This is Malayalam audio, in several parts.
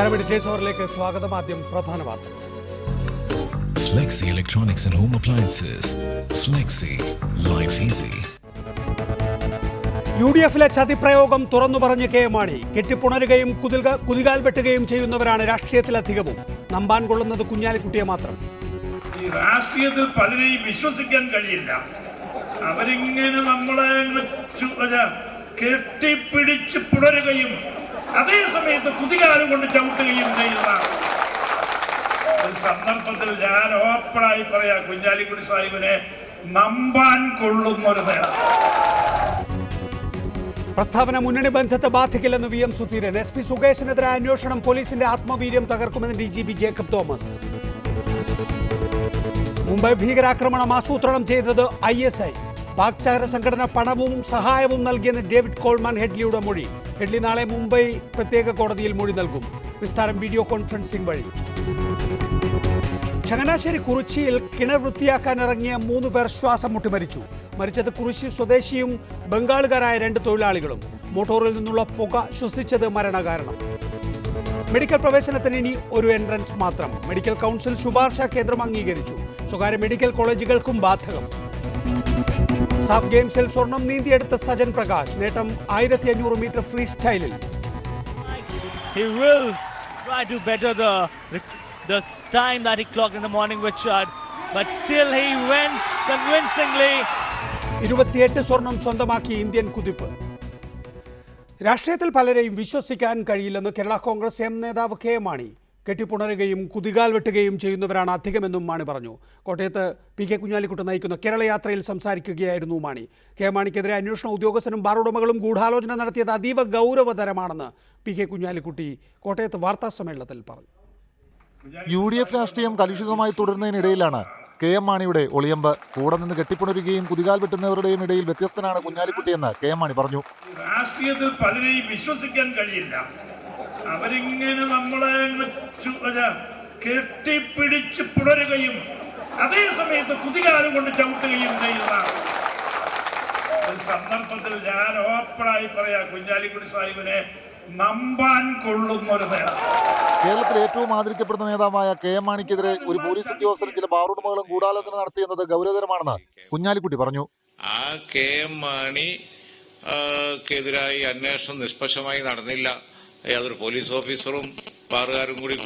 നമസ്കാരം. എഡിറ്റേഴ്സ് അവറിലേക്ക് സ്വാഗതം. ആദ്യം പ്രധാന വാർത്തകൾ. Flexi Electronics and Home Appliances. Flexi. Life Easy. UDF-ലെ ചതിപ്രയോഗം തുറന്നു പറഞ്ഞ് കെ മാണി. കെട്ടിപ്പുണരുകയും കുതികാൽ വെട്ടുകയും ചെയ്യുന്നവരാണ് രാഷ്ട്രീയത്തിലധികവും. നമ്പാൻ കൊള്ളുന്നത് കുഞ്ഞാലിക്കുട്ടിയെ മാത്രം. ഈ രാഷ്ട്രീയത്തിൽ പലരെയും വിശ്വസിക്കാൻ കഴിയില്ല. അവരിങ്ങനെ നമ്മളെ കെട്ടിപ്പിടിച്ച് പുണരുകയും അതേ സമയത്ത് കുതികാലം കൊണ്ട് ചവിട്ടുകയും ചെയ്യുന്ന ഒരു സന്ദർഭത്തിൽ ഞാൻ ഓപ്പണായി പറയാ, കുഞ്ഞാലിക്കുട്ടി സാഹിബിനെ നമ്പാൻ കൊള്ളുന്നൊരു നേരം. പ്രസ്താവന മുന്നണി ബന്ധത്തെ ബാധിക്കില്ലെന്ന് VM സുധീരൻ. SP സുകേശിനെതിരെ അന്വേഷണം പോലീസിന്റെ ആത്മവീര്യം തകർക്കുമെന്ന് DGP ജേക്കബ് തോമസ്. മുംബൈ ഭീകരാക്രമണം ആസൂത്രണം ചെയ്തത് ISI. പാക് ചാര സംഘടന പണവും സഹായവും നൽകിയെന്ന് ഡേവിഡ് കോൾമാൻ ഹെഡ്ലിയുടെ മൊഴി. ഹെഡ്ലി നാളെ മുംബൈ പ്രത്യേക കോടതിയിൽ മൊഴി നൽകും. വിസ്താരം വീഡിയോ കോൺഫറൻസിംഗ് വഴി. ചങ്ങനാശ്ശേരി കുറിച്ചിയിൽ കിണർ വൃത്തിയാക്കാൻ ഇറങ്ങിയ 3 പേർ ശ്വാസം മുട്ടി മരിച്ചു. മരിച്ചത് കുറിശി സ്വദേശിയും ബംഗാളുകാരായ 2 തൊഴിലാളികളും. മോട്ടോറിൽ നിന്നുള്ള പുക ശ്വസിച്ചത് മരണകാരണം. മെഡിക്കൽ പ്രവേശനത്തിന് ഇനി ഒരു എൻട്രൻസ് മാത്രം. മെഡിക്കൽ കൗൺസിൽ ശുപാർശ കേന്ദ്രം അംഗീകരിച്ചു. സ്വകാര്യ മെഡിക്കൽ കോളേജുകൾക്കും ബാധകം. സാഫ് ഗെയിംസിൽ സ്വർണം നീന്തിയെടുത്ത സജൻ പ്രകാശ്. നേട്ടം 1500 മീറ്റർ ഫ്രീ സ്റ്റൈലിൽ. He will try to better the time that he clocked in the morning with shot, but still he wins convincingly. 28 സ്വർണം സ്വന്തമാക്കി ഇന്ത്യൻ കുതിപ്പ്. രാഷ്ട്രീയത്തിൽ പലരെയും വിശ്വസിക്കാൻ കഴിയില്ലെന്ന് കേരള കോൺഗ്രസ് എം നേതാവ് കെ മാണി. കെട്ടിപ്പുണരുകയും കുതികാൽ വെട്ടുകയും ചെയ്യുന്നവരാണ് അധികമെന്നും മാണി പറഞ്ഞു. കോട്ടയത്ത് PK കുഞ്ഞാലിക്കുട്ടി നയിക്കുന്ന കേരള യാത്രയിൽ സംസാരിക്കുകയായിരുന്നു മാണി. കെ മാണിക്കെതിരെ അന്വേഷണ ഉദ്യോഗസ്ഥരും ബാർ ഉടമകളും ഗൂഢാലോചന നടത്തിയത് അതീവ ഗൗരവതരമാണെന്ന് PK കുഞ്ഞാലിക്കുട്ടി കോട്ടയത്ത് വാർത്താ സമ്മേളനത്തിൽ പറഞ്ഞു. UDF രാഷ്ട്രീയം കലുഷിതമായി തുടരുന്നതിനിടയിലാണ് KM മാണിയുടെ ഒളിയമ്പ്. കൂടെ നിന്ന് കെട്ടിപ്പുണരുകയും കുതികാൽ വെട്ടുന്നവരുടെയും ഇടയിൽ വ്യത്യസ്തനാണ് കുഞ്ഞാലിക്കുട്ടിയെന്ന് KM മാണി പറഞ്ഞു. രാഷ്ട്രീയത്തിൽ പലരെയും വിശ്വസിക്കാൻ കഴിയില്ല. അവരിങ്ങനെ നമ്മളെ കെട്ടിപ്പിടിച്ച് പുണരുകയും അതേ സമയത്ത് കുതികാലം കൊണ്ട് ചവിട്ടുകയും ചെയ്യുന്ന ഒരു സന്ദർഭത്തിൽ ഞാൻ ഓപ്പണായി പറയാ, കുഞ്ഞാലിക്കുട്ടി സാഹിബിനെ നമ്പാൻ കൊള്ളുന്നൊരു നേരം. കേരളത്തിൽ ഏറ്റവും ആദരിക്കപ്പെടുന്ന നേതാവായ KM മാണിക്കെതിരെ ഒരു പോലീസ് ഉദ്യോഗസ്ഥരും ചില ബാറുടമകളും ഗൂഢാലോചന നടത്തിയെന്നത് ഗൗരവതരമാണെന്ന് കുഞ്ഞാലിക്കുട്ടി പറഞ്ഞു. ആ KM മാണിക്കെതിരായി അന്വേഷണം നിഷ്പക്ഷമായി നടന്നില്ല. യാതൊരു പോലീസ് ഓഫീസറും ബാറുകാരും കൂടി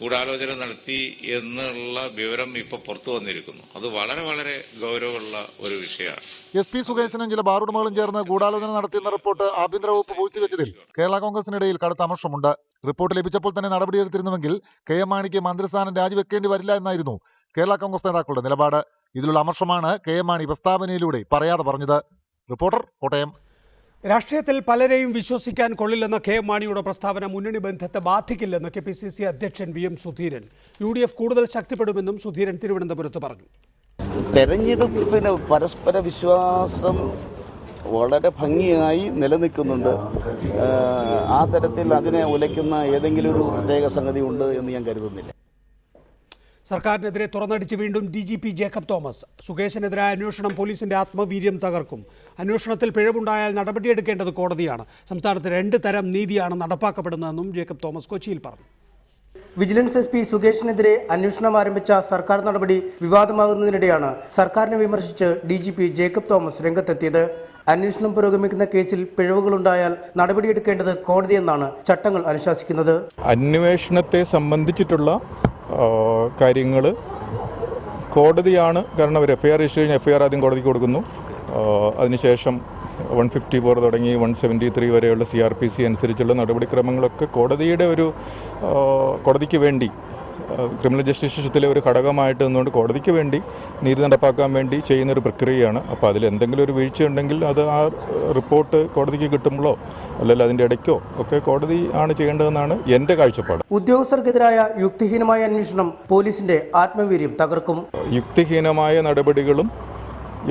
ഗൂഢാലോചന നടത്തി എന്നുള്ള വിവരം ഇപ്പൊ പുറത്തു വന്നിരിക്കുന്നു. അത് വളരെ വളരെ ഗൗരവമുള്ള ഒരു വിഷയമാണ്. SP സുകേശനും ചില ബാറുടമകളും ചേർന്ന് ഗൂഢാലോചന നടത്തിയെന്ന റിപ്പോർട്ട് ആഭ്യന്തര വകുപ്പ് പൂഴ്ത്തിവെച്ചതിൽ കേരള കോൺഗ്രസിനിടയിൽ കടുത്ത അമർഷമുണ്ട്. റിപ്പോർട്ട് ലഭിച്ചപ്പോൾ തന്നെ നടപടിയെടുത്തിരുന്നുവെങ്കിൽ KM മാണിക്ക് മന്ത്രിസ്ഥാനം രാജിവെക്കേണ്ടി വരില്ല എന്നായിരുന്നു കേരള കോൺഗ്രസ് നേതാക്കളുടെ നിലപാട്. ഇതിലുള്ള അമർഷമാണ് KM മാണി പ്രസ്താവനയിലൂടെ പറയാതെ പറഞ്ഞത്. റിപ്പോർട്ടർ, കോട്ടയം. രാഷ്ട്രീയത്തിൽ പലരെയും വിശ്വസിക്കാൻ കൊള്ളില്ലെന്ന KM മാണിയുടെ പ്രസ്താവന മുന്നണി ബന്ധത്തെ ബാധിക്കില്ലെന്ന് KPCC അധ്യക്ഷൻ VM സുധീരൻ. UDF കൂടുതൽ ശക്തിപ്പെടുമെന്നും സുധീരൻ തിരുവനന്തപുരത്ത് പറഞ്ഞു. തെരഞ്ഞെടുപ്പിന് പരസ്പര വിശ്വാസം വളരെ ഭംഗിയായി നിലനിൽക്കുന്നുണ്ട്. ആ തരത്തിൽ അതിനെ ഉലയ്ക്കുന്ന ഏതെങ്കിലും ഒരു പ്രത്യേക സംഗതി ഉണ്ട് എന്ന് ഞാൻ കരുതുന്നില്ല. സർക്കാരിനെതിരെ തുറന്നടിച്ച് വീണ്ടും DGP ജേക്കബ് തോമസ്. സുകേശിനെതിരായ അന്വേഷണം പോലീസിന്റെ ആത്മവീര്യം തകർക്കും. അന്വേഷണത്തിൽ പിഴവുണ്ടായാൽ നടപടിയെടുക്കേണ്ടത് കോടതിയാണ്. സംസ്ഥാനത്ത് 2 തരം നീതിയാണ് നടപ്പാക്കപ്പെടുന്നതെന്നും ജേക്കബ് തോമസ് കൊച്ചിയിൽ പറഞ്ഞു. വിജിലൻസ് SP സുകേഷിനെതിരെ അന്വേഷണം ആരംഭിച്ച സർക്കാർ നടപടി വിവാദമാകുന്നതിനിടെയാണ് സർക്കാരിനെ വിമർശിച്ച് DGP ജേക്കബ് തോമസ് രംഗത്തെത്തിയത്. അന്വേഷണം പുരോഗമിക്കുന്ന കേസിൽ പിഴവുകളുണ്ടായാൽ നടപടിയെടുക്കേണ്ടത് കോടതിയെന്നാണ് ചട്ടങ്ങൾ അനുശാസിക്കുന്നത്. അന്വേഷണത്തെ സംബന്ധിച്ചിട്ടുള്ള കാര്യങ്ങൾ കോടതിയാണ്. കാരണം അവർ FIR രജിസ്റ്റർ കഴിഞ്ഞ് FIR ആദ്യം കോടതിക്ക് കൊടുക്കുന്നു. അതിനുശേഷം 154 തുടങ്ങി 173 വരെയുള്ള CRPC അനുസരിച്ചുള്ള നടപടിക്രമങ്ങളൊക്കെ കോടതിക്ക് വേണ്ടി ക്രിമിനൽ ജസ്റ്റിസ് സിസ്റ്റത്തിലെ ഒരു ഘടകമായിട്ട് നിന്നുകൊണ്ട് കോടതിക്ക് വേണ്ടി നീതി നടപ്പാക്കാൻ വേണ്ടി ചെയ്യുന്നൊരു പ്രക്രിയയാണ്. അപ്പോൾ അതിൽ എന്തെങ്കിലും ഒരു വീഴ്ച ഉണ്ടെങ്കിൽ അത് ആ റിപ്പോർട്ട് കോടതിക്ക് കിട്ടുമ്പോഴോ അല്ലെങ്കിൽ അതിൻ്റെ ഇടയ്ക്കോ ഒക്കെ കോടതി ആണ് ചെയ്യേണ്ടതെന്നാണ് എൻ്റെ കാഴ്ചപ്പാട്. ഉദ്യോഗസ്ഥർക്കെതിരായ യുക്തിഹീനമായ അന്വേഷണം പോലീസിന്റെ ആത്മവീര്യം തകർക്കും. യുക്തിഹീനമായ നടപടികളും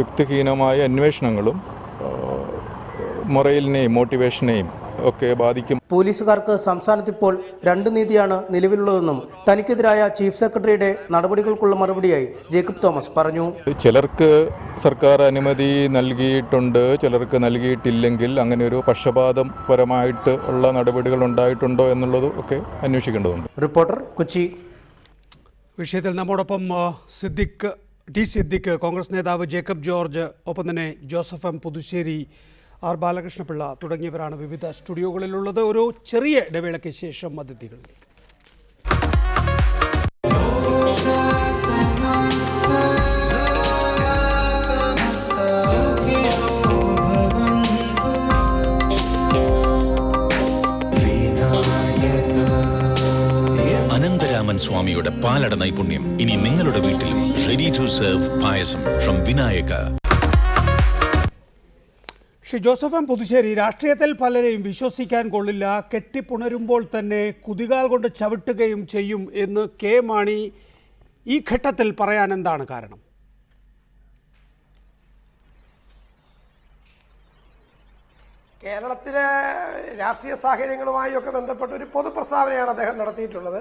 യുക്തിഹീനമായ അന്വേഷണങ്ങളും മൊറലിനെയും മോട്ടിവേഷനെയും ഒക്കെ ബാധിക്കും. പോലീസുകാർക്ക് സംസ്ഥാനത്ത് ഇപ്പോൾ 2 നീതിയാണ് നിലവിലുള്ളതെന്നും തനിക്കെതിരായ ചീഫ് സെക്രട്ടറിയുടെ നടപടികൾക്കുള്ള മറുപടിയായി ജേക്കബ് തോമസ് പറഞ്ഞു. ചിലർക്ക് സർക്കാർ അനുമതി നൽകിയിട്ടുണ്ട്, ചിലർക്ക് നൽകിയിട്ടില്ലെങ്കിൽ അങ്ങനെ ഒരു പക്ഷപാതപരമായിട്ട് ഉള്ള നടപടികൾ ഉണ്ടായിട്ടുണ്ടോ എന്നുള്ളത് ഒക്കെ അന്വേഷിക്കേണ്ടതുണ്ട്. റിപ്പോർട്ടർ, കൊച്ചി. വിഷയത്തിൽ നമ്മോടൊപ്പം സിദ്ദിഖ്, കോൺഗ്രസ് നേതാവ് ജേക്കബ് ജോർജ്, ഒപ്പം തന്നെ ജോസഫ് എം പുതുശ്ശേരി, ആർ ബാലകൃഷ്ണപിള്ള തുടങ്ങിയവരാണ് വിവിധ സ്റ്റുഡിയോകളിലുള്ളത്. ഒരു ചെറിയ ഇടവേളയ്ക്ക് ശേഷം അതിഥികളിലേക്ക്. അനന്തരാമൻ സ്വാമിയുടെ പാലട നൈപുണ്യം ഇനി നിങ്ങളുടെ വീട്ടിലും. Ready to serve payasam from Vinayaka. Shri Joseph M Puthussery, രാഷ്ട്രീയത്തിൽ പലരെയും വിശ്വസിക്കാൻ കൊള്ളില്ല, കെട്ടിപ്പുണരുമ്പോൾ തന്നെ കുതികാൽ കൊണ്ട് ചവിട്ടുകയും ചെയ്യും എന്ന് കെ മാണി ഈ ഘട്ടത്തിൽ പറയാൻ എന്താണ് കാരണം? കേരളത്തിലെ രാഷ്ട്രീയ സാഹചര്യങ്ങളുമായി ഒക്കെ ബന്ധപ്പെട്ട ഒരു പൊതുപ്രസ്താവനയാണ് അദ്ദേഹം നടത്തിയിട്ടുള്ളത്.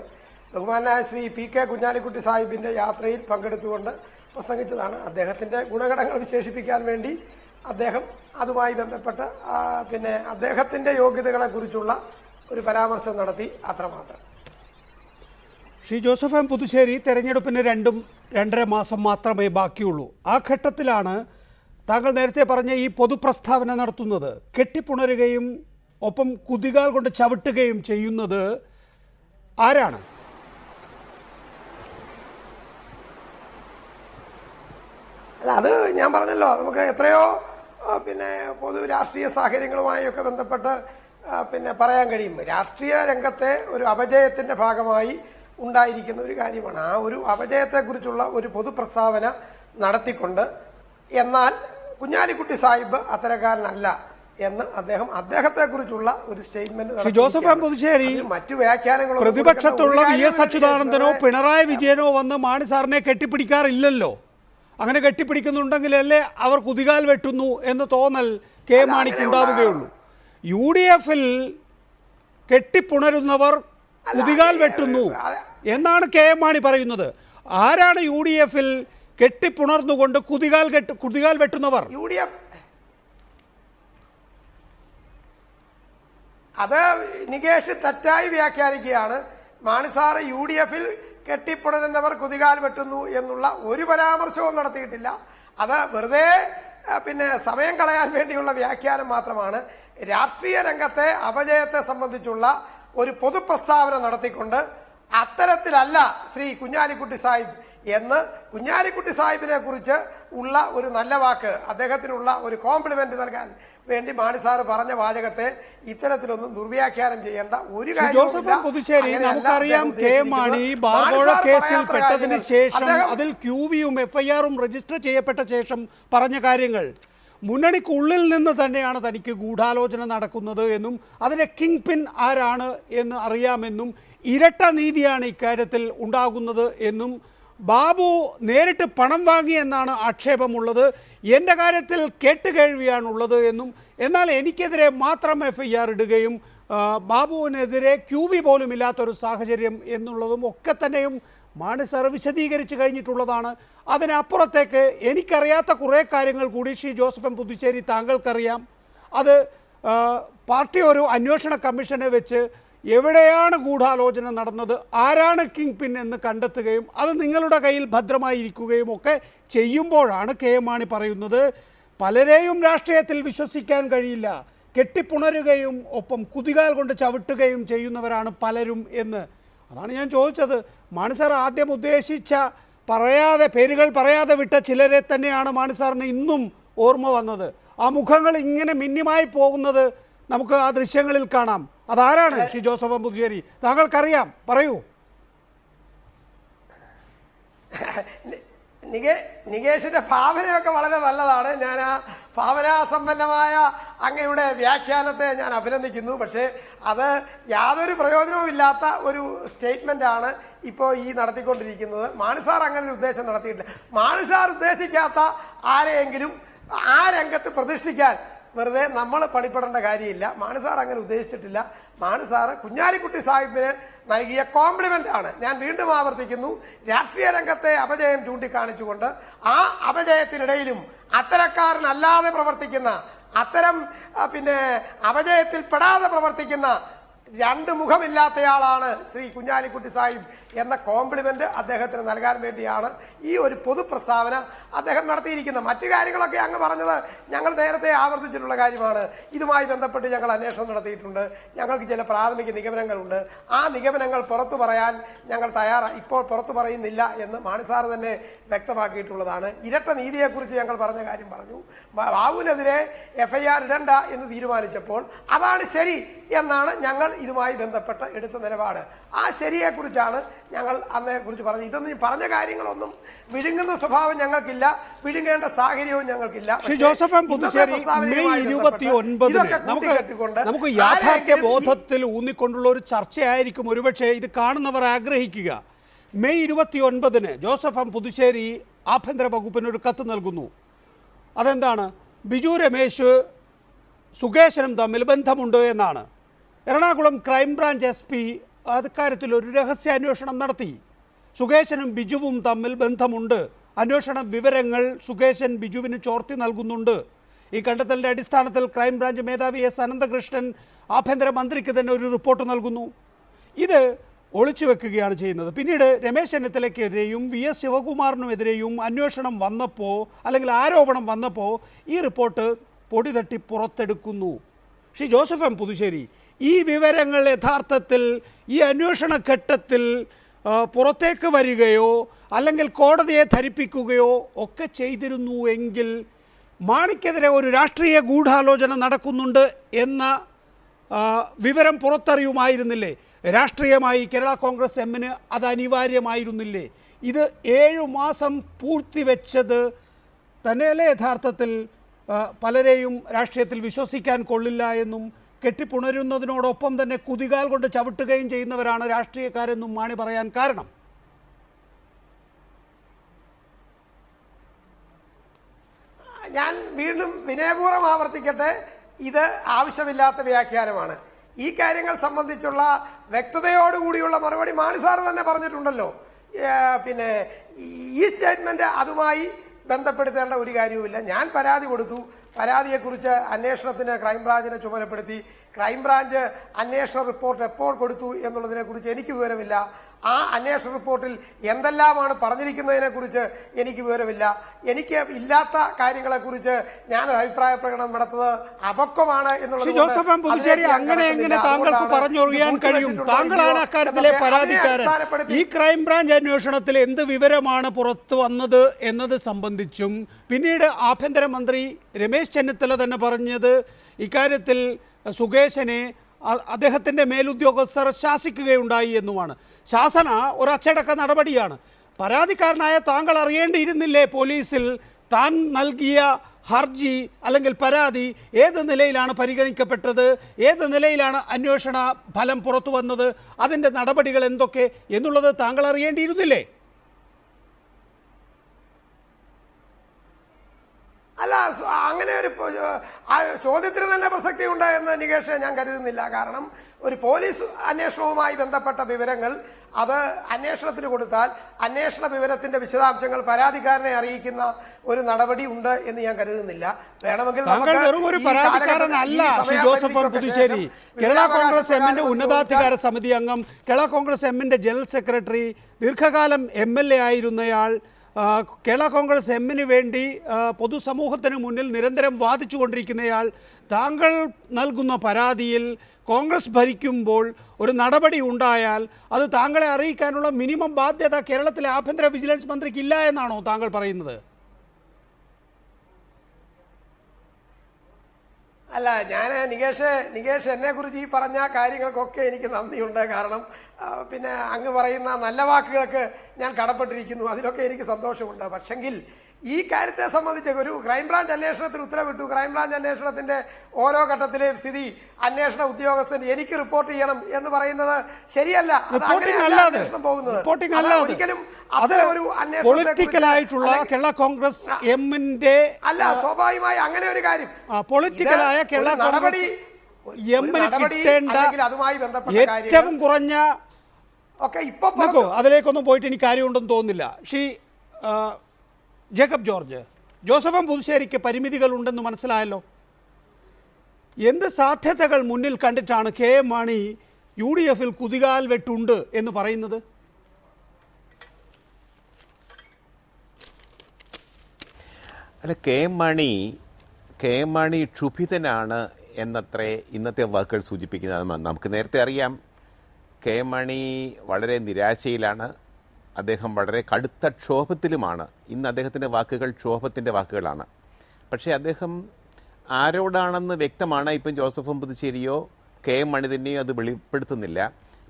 ബഹുമാനായ ശ്രീ പി.കെ. കുഞ്ഞാലിക്കുട്ടി സാഹിബിൻ്റെ യാത്രയിൽ പങ്കെടുത്തുകൊണ്ട് പ്രസംഗിച്ചതാണ്. അദ്ദേഹത്തിൻ്റെ ഗുണഗണങ്ങൾ വിശേഷിപ്പിക്കാൻ വേണ്ടി അദ്ദേഹം അതുമായി ബന്ധപ്പെട്ട് അദ്ദേഹത്തിൻ്റെ യോഗ്യതകളെക്കുറിച്ചുള്ള ഒരു പരാമർശം നടത്തി, അത്രമാത്രം. ശ്രീ ജോസഫ് എം പുതുശ്ശേരി, തെരഞ്ഞെടുപ്പിന് 2.5 മാസം മാത്രമേ ബാക്കിയുള്ളൂ. ആ ഘട്ടത്തിലാണ് താങ്കൾ നേരത്തെ പറഞ്ഞ ഈ പൊതുപ്രസ്താവന നടത്തുന്നത്. കെട്ടിപ്പുണരുകയും ഒപ്പം കുതികാൽ കൊണ്ട് ചവിട്ടുകയും ചെയ്യുന്നത് ആരാണ്? അല്ല, അത് ഞാൻ പറഞ്ഞല്ലോ, നമുക്ക് എത്രയോ പൊതു രാഷ്ട്രീയ സാഹചര്യങ്ങളുമായൊക്കെ ബന്ധപ്പെട്ട് പറയാൻ കഴിയും. രാഷ്ട്രീയ രംഗത്തെ ഒരു അപജയത്തിൻ്റെ ഭാഗമായി ഉണ്ടായിരിക്കുന്ന ഒരു കാര്യമാണ്. ആ ഒരു അപജയത്തെക്കുറിച്ചുള്ള ഒരു പൊതുപ്രസ്താവന നടത്തിക്കൊണ്ട്, എന്നാൽ കുഞ്ഞാലിക്കുട്ടി സാഹിബ് അത്തരക്കാരനല്ല എന്ന് അദ്ദേഹത്തെക്കുറിച്ചുള്ള ഒരു സ്റ്റേറ്റ്മെന്റ് ജോസഫ് എം പുതുശ്ശേരി, മറ്റു വ്യാഖ്യാനങ്ങളോ പ്രതിപക്ഷത്തുള്ള വി.എസ്. അച്യുതാനന്ദനോ പിണറായി വിജയനോ വന്ന് മാണി സാറിനെ കെട്ടിപ്പിടിക്കാറില്ലല്ലോ. അങ്ങനെ കെട്ടിപ്പിടിക്കുന്നുണ്ടെങ്കിലല്ലേ അവർ കുതികാൽ വെട്ടുന്നു എന്ന് തോന്നൽ കെ മാണിക്ക് ഉണ്ടാവുകയുള്ളൂ. UDF-ൽ കെട്ടിപ്പുണരുന്നവർ കുതികാൽ വെട്ടുന്നു എന്നാണ് കെ മാണി പറയുന്നത്. ആരാണ് UDF-ൽ കെട്ടിപ്പുണർന്നുകൊണ്ട് കുതികാൽ വെട്ടുന്നവർ? അത് നികേഷ് തെറ്റായി വ്യാഖ്യാനിക്കുകയാണ്. മാണി സാറ് UDF-ൽ കെട്ടിപ്പുണരുന്നവർ കുതികാൽ വെട്ടുന്നു എന്നുള്ള ഒരു പരാമർശവും നടത്തിയിട്ടില്ല. അത് വെറുതെ സമയം കളയാൻ വേണ്ടിയുള്ള വ്യാഖ്യാനം മാത്രമാണ്. രാഷ്ട്രീയ രംഗത്തെ അപജയത്തെ സംബന്ധിച്ചുള്ള ഒരു പൊതുപ്രസ്താവന നടത്തിക്കൊണ്ട് അത്തരത്തിലല്ല ശ്രീ കുഞ്ഞാലിക്കുട്ടി സാഹിബ് എന്ന് കുഞ്ഞാലിക്കുട്ടി സാഹിബിനെ കുറിച്ച് ഉള്ള ഒരു നല്ല വാക്ക്, അദ്ദേഹത്തിനുള്ള ഒരു കോംപ്ലിമെന്റ് നൽകാൻ വേണ്ടി മാണി സാറ് പറഞ്ഞ വാചകത്തെ ഇത്തരത്തിലൊന്നും ദുർവ്യാഖ്യാനം ചെയ്യേണ്ട ഒരു കാര്യം. നമുക്കറിയാം, കെ മാണി ബാർകോഴ കേസിൽ പെട്ടതിന് ശേഷം അതിൽ QV-യും FIR-ഉം രജിസ്റ്റർ ചെയ്യപ്പെട്ട ശേഷം പറഞ്ഞ കാര്യങ്ങൾ മുന്നണിക്കുള്ളിൽ നിന്ന് തന്നെയാണ് തനിക്ക് ഗൂഢാലോചന നടക്കുന്നത് എന്നും അതിലെ കിങ് പിൻ ആരാണ് എന്ന് അറിയാമെന്നും ഇരട്ട നീതിയാണ് ഇക്കാര്യത്തിൽ ഉണ്ടാകുന്നത് എന്നും ബാബു നേരിട്ട് പണം വാങ്ങി എന്നാണ് ആക്ഷേപമുള്ളത്, എൻ്റെ കാര്യത്തിൽ കേട്ടുകേഴ്വിയാണുള്ളത് എന്നും, എന്നാൽ എനിക്കെതിരെ മാത്രം FIR ഇടുകയും ബാബുവിനെതിരെ QV പോലും ഇല്ലാത്തൊരു സാഹചര്യം എന്നുള്ളതും ഒക്കെ തന്നെയും മാണി സാർ വിശദീകരിച്ച് കഴിഞ്ഞിട്ടുള്ളതാണ്. അതിനപ്പുറത്തേക്ക് എനിക്കറിയാത്ത കുറേ കാര്യങ്ങൾ കൂടി ശ്രീ ജോസഫ് എം പുതുശ്ശേരി താങ്കൾക്കറിയാം. അത് പാർട്ടി ഒരു അന്വേഷണ കമ്മീഷനെ വെച്ച് എവിടെയാണ് ഗൂഢാലോചന നടന്നത്, ആരാണ് കിങ് പിൻ എന്ന് കണ്ടെത്തുകയും അത് നിങ്ങളുടെ കയ്യിൽ ഭദ്രമായിരിക്കുകയും ഒക്കെ ചെയ്യുമ്പോഴാണ് കെ മാണി പറയുന്നത് പലരെയും രാഷ്ട്രീയത്തിൽ വിശ്വസിക്കാൻ കഴിയില്ല, കെട്ടിപ്പുണരുകയും ഒപ്പം കുതികാൽ കൊണ്ട് ചവിട്ടുകയും ചെയ്യുന്നവരാണ് പലരും എന്ന്. അതാണ് ഞാൻ ചോദിച്ചത്. മാണി സാർ ആദ്യം ഉദ്ദേശിച്ച പേരുകൾ പറയാതെ വിട്ട ചിലരെ തന്നെയാണ് മാണി സാറിന് ഇന്നും ഓർമ്മ വന്നത്. ആ മുഖങ്ങൾ ഇങ്ങനെ മിന്നിമായി പോകുന്നത് നമുക്ക് ആ ദൃശ്യങ്ങളിൽ കാണാം. അതാരാണ് ശ്രീ ജോസഫ് എം പുതുശ്ശേരി? താങ്കൾക്കറിയാം, പറയൂ. നികേഷിന്റെ ഭാവനയൊക്കെ വളരെ നല്ലതാണ്. ഞാൻ ആ ഭാവനാസമ്പന്നമായ അങ്ങയുടെ വ്യാഖ്യാനത്തെ ഞാൻ അഭിനന്ദിക്കുന്നു. പക്ഷേ അത് യാതൊരു പ്രയോജനവുമില്ലാത്ത ഒരു സ്റ്റേറ്റ്മെൻ്റാണ് ഇപ്പോൾ ഈ നടത്തിക്കൊണ്ടിരിക്കുന്നത്. മാണി സാർ അങ്ങനെ ഒരു ഉദ്ദേശം നടത്തിയിട്ടില്ല. മാണി സാർ ഉദ്ദേശിക്കാത്ത ആരെയെങ്കിലും ആ രംഗത്ത് പ്രതിഷ്ഠിക്കാൻ വെറുതെ നമ്മൾ പണിപ്പെടേണ്ട കാര്യമില്ല. മാണി സാർ അങ്ങനെ ഉദ്ദേശിച്ചിട്ടില്ല. മാണി സാറ് കുഞ്ഞാലിക്കുട്ടി സാഹിബിന് നൽകിയ കോംപ്ലിമെന്റ് ആണ്. ഞാൻ വീണ്ടും ആവർത്തിക്കുന്നു, രാഷ്ട്രീയ രംഗത്തെ അപജയം ചൂണ്ടിക്കാണിച്ചുകൊണ്ട് ആ അപജയത്തിനിടയിലും അത്തരക്കാരനല്ലാതെ പ്രവർത്തിക്കുന്ന, അത്തരം അപജയത്തിൽ പെടാതെ പ്രവർത്തിക്കുന്ന രണ്ട് മുഖമില്ലാത്തയാളാണ് ശ്രീ കുഞ്ഞാലിക്കുട്ടി സാഹിബ് എന്ന കോംപ്ലിമെന്റ് അദ്ദേഹത്തിന് നൽകാൻ വേണ്ടിയാണ് ഈ ഒരു പൊതു പ്രസ്താവന അദ്ദേഹം നടത്തിയിരിക്കുന്നത്. മറ്റു കാര്യങ്ങളൊക്കെ അങ്ങ് പറഞ്ഞത് ഞങ്ങൾ നേരത്തെ ആവർത്തിച്ചിട്ടുള്ള കാര്യമാണ്. ഇതുമായി ബന്ധപ്പെട്ട് ഞങ്ങൾ അന്വേഷണം നടത്തിയിട്ടുണ്ട്. ഞങ്ങൾക്ക് ചില പ്രാഥമിക നിഗമനങ്ങളുണ്ട്. ആ നിഗമനങ്ങൾ പുറത്തു പറയാൻ ഞങ്ങൾ ഇപ്പോൾ പുറത്തു പറയുന്നില്ല എന്ന് മാണി സാർ തന്നെ വ്യക്തമാക്കിയിട്ടുള്ളതാണ്. ഇരട്ട നീതിയെക്കുറിച്ച് ഞങ്ങൾ പറഞ്ഞ കാര്യം പറഞ്ഞു. ബാബുവിനെതിരെ FIR ഇടണ്ട എന്ന് തീരുമാനിച്ചപ്പോൾ അതാണ് ശരി എന്നാണ് ഞങ്ങൾ ഇതുമായി ബന്ധപ്പെട്ട് എടുത്ത നിലപാട്. ആ ശരിയെക്കുറിച്ചാണ് ഞങ്ങൾ അന്നേക്കുറിച്ച് പറഞ്ഞു. ഇതൊന്നും പറഞ്ഞ കാര്യങ്ങളൊന്നും വിഴുങ്ങുന്ന സ്വഭാവം ഞങ്ങൾക്കില്ല, വിഴുങ്ങേണ്ട സാഹചര്യവും ഞങ്ങൾക്കില്ല. ശ്രീ ജോസഫ് എം പുതുശ്ശേരി, മെയ് 29 നമുക്ക് യാഥാർത്ഥ്യ ബോധത്തിൽ ഊന്നിക്കൊണ്ടുള്ള ഒരു ചർച്ചയായിരിക്കും ഒരുപക്ഷെ ഇത് കാണുന്നവർ ആഗ്രഹിക്കുക. മെയ് 29 ജോസഫ് എം പുതുശ്ശേരി ആഭ്യന്തര വകുപ്പിന് ഒരു കത്ത് നൽകുന്നു. അതെന്താണ്? ബിജു രമേശ് സുകേശനും തമ്മിൽ ബന്ധമുണ്ട് എന്നാണ്. എറണാകുളം ക്രൈംബ്രാഞ്ച് SP അക്കാര്യത്തിൽ ഒരു രഹസ്യാന്വേഷണം നടത്തി. സുകേശനും ബിജുവും തമ്മിൽ ബന്ധമുണ്ട്. അന്വേഷണ വിവരങ്ങൾ സുകേശൻ ബിജുവിന് ചോർത്തി നൽകുന്നുണ്ട്. ഈ കണ്ടെത്തലിൻ്റെ അടിസ്ഥാനത്തിൽ ക്രൈംബ്രാഞ്ച് മേധാവി S അനന്തകൃഷ്ണൻ ആഭ്യന്തരമന്ത്രിക്ക് തന്നെ ഒരു റിപ്പോർട്ട് നൽകുന്നു. ഇത് ഒളിച്ചു വെക്കുകയാണ് ചെയ്യുന്നത്. പിന്നീട് രമേശ് ചെന്നിത്തലയ്ക്കെതിരെയും VS ശിവകുമാറിനുമെതിരെയും അന്വേഷണം വന്നപ്പോൾ, അല്ലെങ്കിൽ ആരോപണം വന്നപ്പോൾ ഈ റിപ്പോർട്ട് പൊടി തട്ടി പുറത്തെടുക്കുന്നു. ശ്രീ ജോസഫ് എം പുതുശ്ശേരി, ഈ വിവരങ്ങൾ യഥാർത്ഥത്തിൽ ഈ അന്വേഷണ ഘട്ടത്തിൽ പുറത്തേക്ക് വരികയോ അല്ലെങ്കിൽ കോടതിയെ ധരിപ്പിക്കുകയോ ഒക്കെ ചെയ്തിരുന്നു എങ്കിൽ മാണിക്കെതിരെ ഒരു രാഷ്ട്രീയ ഗൂഢാലോചന നടക്കുന്നുണ്ട് എന്ന വിവരം പുറത്തറിയുമായിരുന്നില്ലേ? രാഷ്ട്രീയമായി കേരള കോൺഗ്രസ് എമ്മിന് അത് അനിവാര്യമായിരുന്നില്ലേ? ഇത് 7 മാസം പൂർത്തിവെച്ചത് തന്നെയല്ലേ യഥാർത്ഥത്തിൽ പലരെയും രാഷ്ട്രീയത്തിൽ വിശ്വസിക്കാൻ കൊള്ളില്ല എന്നും കെട്ടിപ്പുണരുന്നതിനോടൊപ്പം തന്നെ കുതികാൽ കൊണ്ട് ചവിട്ടുകയും ചെയ്യുന്നവരാണ് രാഷ്ട്രീയക്കാരെന്നും മാണി പറയാൻ കാരണം? ഞാൻ വീണ്ടും വിനയപൂർവ്വം ആവർത്തിക്കട്ടെ, ഇത് ആവശ്യമില്ലാത്ത വ്യാഖ്യാനമാണ്. ഈ കാര്യങ്ങൾ സംബന്ധിച്ചുള്ള വ്യക്തതയോടുകൂടിയുള്ള മറുപടി മാണി സാർ തന്നെ പറഞ്ഞിട്ടുണ്ടല്ലോ. ഈ സ്റ്റേറ്റ്മെന്റ് അതുമായി ബന്ധപ്പെടുത്തേണ്ട ഒരു കാര്യവുമില്ല. ഞാൻ പരാതി കൊടുത്തു. പരാതിയെക്കുറിച്ച് അന്വേഷണത്തിന് ക്രൈംബ്രാഞ്ചിനെ ചുമതലപ്പെടുത്തി. ക്രൈംബ്രാഞ്ച് അന്വേഷണ റിപ്പോർട്ട് എപ്പോൾ കൊടുത്തു എന്നുള്ളതിനെക്കുറിച്ച് എനിക്ക് വിവരമില്ല. ആ അന്വേഷണ റിപ്പോർട്ടിൽ എന്തെല്ലാമാണ് പറഞ്ഞിരിക്കുന്നതിനെക്കുറിച്ച് എനിക്ക് വിവരമില്ല. എനിക്ക് ഇല്ലാത്ത കാര്യങ്ങളെക്കുറിച്ച് ഞാൻ അഭിപ്രായ പ്രകടനം നടത്തുന്നത് അപക്വമാണ് എന്നുള്ളത്. ജോസഫ് എം പുതുശ്ശേരി, അങ്ങനെ എങ്ങനെ താങ്കൾക്ക് പറഞ്ഞറിയാൻ കഴിയും? താങ്കളാണ് അക്കാര്യത്തിലെ പരാതിക്കാരൻ. ഈ ക്രൈംബ്രാഞ്ച് അന്വേഷണത്തിൽ എന്ത് വിവരമാണ് പുറത്തു വന്നത് എന്നത് സംബന്ധിച്ചും പിന്നീട് ആഭ്യന്തരമന്ത്രി രമേശ് ചെന്നിത്തല തന്നെ പറഞ്ഞത് ഇക്കാര്യത്തിൽ സുകേശനെ അദ്ദേഹത്തിൻ്റെ മേലുദ്യോഗസ്ഥർ ശാസിക്കുകയുണ്ടായി എന്നുമാണ്. ശാസന ഒരു അച്ചടക്ക നടപടിയാണ്. പരാതിക്കാരനായ താങ്കൾ അറിയേണ്ടിയിരുന്നില്ലേ പോലീസിൽ താൻ നൽകിയ ഹർജി അല്ലെങ്കിൽ പരാതി ഏത് നിലയിലാണ് പരിഗണിക്കപ്പെട്ടത്, ഏത് നിലയിലാണ് അന്വേഷണ ഫലം പുറത്തു വന്നത്, അതിൻ്റെ നടപടികൾ എന്തൊക്കെ എന്നുള്ളത് താങ്കൾ അറിയേണ്ടിയിരുന്നില്ലേ? അല്ല, അങ്ങനെ ഒരു ചോദ്യത്തിന് തന്നെ പ്രസക്തി ഉണ്ട് എന്ന് നികേഷ് ഞാൻ കരുതുന്നില്ല. കാരണം ഒരു പോലീസ് അന്വേഷണവുമായി ബന്ധപ്പെട്ട വിവരങ്ങൾ അത് അന്വേഷണത്തിന് കൊടുത്താൽ അന്വേഷണ വിവരത്തിന്റെ വിശദാംശങ്ങൾ പരാതിക്കാരനെ അറിയിക്കുന്ന ഒരു നടപടി ഉണ്ട് എന്ന് ഞാൻ കരുതുന്നില്ല. വേണമെങ്കിൽ ഒരു പരാതിക്കാരനല്ല ശ്രീ ജോസഫ് എം പുതുശ്ശേരി. കേരള കോൺഗ്രസ് എമ്മിന്റെ ഉന്നതാധികാര സമിതി അംഗം, കേരള കോൺഗ്രസ് എമ്മിന്റെ ജനറൽ സെക്രട്ടറി, ദീർഘകാലം MLA ആയിരുന്നയാൾ, കേരള കോൺഗ്രസ് എമ്മിന് വേണ്ടി പൊതുസമൂഹത്തിന് മുന്നിൽ നിരന്തരം വാദിച്ചുകൊണ്ടിരിക്കുന്നയാൾ. താങ്കൾ നൽകുന്ന പരാതിയിൽ കോൺഗ്രസ് ഭരിക്കുമ്പോൾ ഒരു നടപടി ഉണ്ടായാൽ അത് താങ്കളെ അറിയിക്കാനുള്ള മിനിമം ബാധ്യത കേരളത്തിലെ ആഭ്യന്തര വിജിലൻസ് മന്ത്രിക്ക് ഇല്ല എന്നാണോ താങ്കൾ പറയുന്നത്? അല്ല, ഞാൻ നികേഷ് എന്നെക്കുറിച്ച് ഈ പറഞ്ഞ കാര്യങ്ങൾക്കൊക്കെ എനിക്ക് നന്ദിയുണ്ട്. കാരണം പിന്നെ അങ്ങ് പറയുന്ന നല്ല വാക്കുകൾക്ക് ഞാൻ കടപ്പെട്ടിരിക്കുന്നു. അതിലൊക്കെ എനിക്ക് സന്തോഷമുണ്ട്. പക്ഷെങ്കിൽ ഈ കാര്യത്തെ സംബന്ധിച്ച് ഒരു ക്രൈംബ്രാഞ്ച് അന്വേഷണത്തിന് ഉത്തരവിട്ടു. ക്രൈംബ്രാഞ്ച് അന്വേഷണത്തിന്റെ ഓരോ ഘട്ടത്തിലെയും സ്ഥിതി അന്വേഷണ ഉദ്യോഗസ്ഥൻ എനിക്ക് റിപ്പോർട്ട് ചെയ്യണം എന്ന് പറയുന്നത് ശരിയല്ല. അന്വേഷണം പോകുന്നത് ഒരിക്കലും അത് ഒരു പൊളിറ്റിക്കലായിട്ടുള്ള കേരള കോൺഗ്രസ് എമ്മിന്റെ അല്ല, സ്വാഭാവികമായി അങ്ങനെ ഒരു കാര്യം പൊളിറ്റിക്കലായ കേരള നടപടി എമ്മിന് കിട്ടേണ്ട അതുമായി ബന്ധപ്പെട്ട ഏറ്റവും കുറഞ്ഞ ഇപ്പൊ അതിലേക്കൊന്നും പോയിട്ട് എനിക്ക് കാര്യമുണ്ടെന്ന് തോന്നുന്നില്ല. ജേക്കബ് ജോർജ്, ജോസഫ് പുതുശ്ശേരിക്ക് പരിമിതികൾ ഉണ്ടെന്ന് മനസ്സിലായല്ലോ. എന്ത് സാധ്യതകൾ മുന്നിൽ കണ്ടിട്ടാണ് കെ എം മാണി UDF-ൽ കുതികാൽ വെട്ടുണ്ട് എന്ന് പറയുന്നത്? അല്ല, കെ എം മാണി ക്ഷുഭിതനാണ് എന്നത്രേ ഇന്നത്തെ വാക്കുകൾ സൂചിപ്പിക്കുന്നത്. നമുക്ക് നേരത്തെ അറിയാം, കെ എം മാണി വളരെ നിരാശയിലാണ്, അദ്ദേഹം വളരെ കടുത്ത ക്ഷോഭത്തിലുമാണ്. ഇന്ന് അദ്ദേഹത്തിൻ്റെ വാക്കുകൾ ക്ഷോഭത്തിൻ്റെ വാക്കുകളാണ്. പക്ഷേ അദ്ദേഹം ആരോടാണെന്ന് വ്യക്തമാണ്. ഇപ്പം ജോസഫും പുതുശ്ശേരിയോ കെ എം മാണി തന്നെയോ അത് വെളിപ്പെടുത്തുന്നില്ല.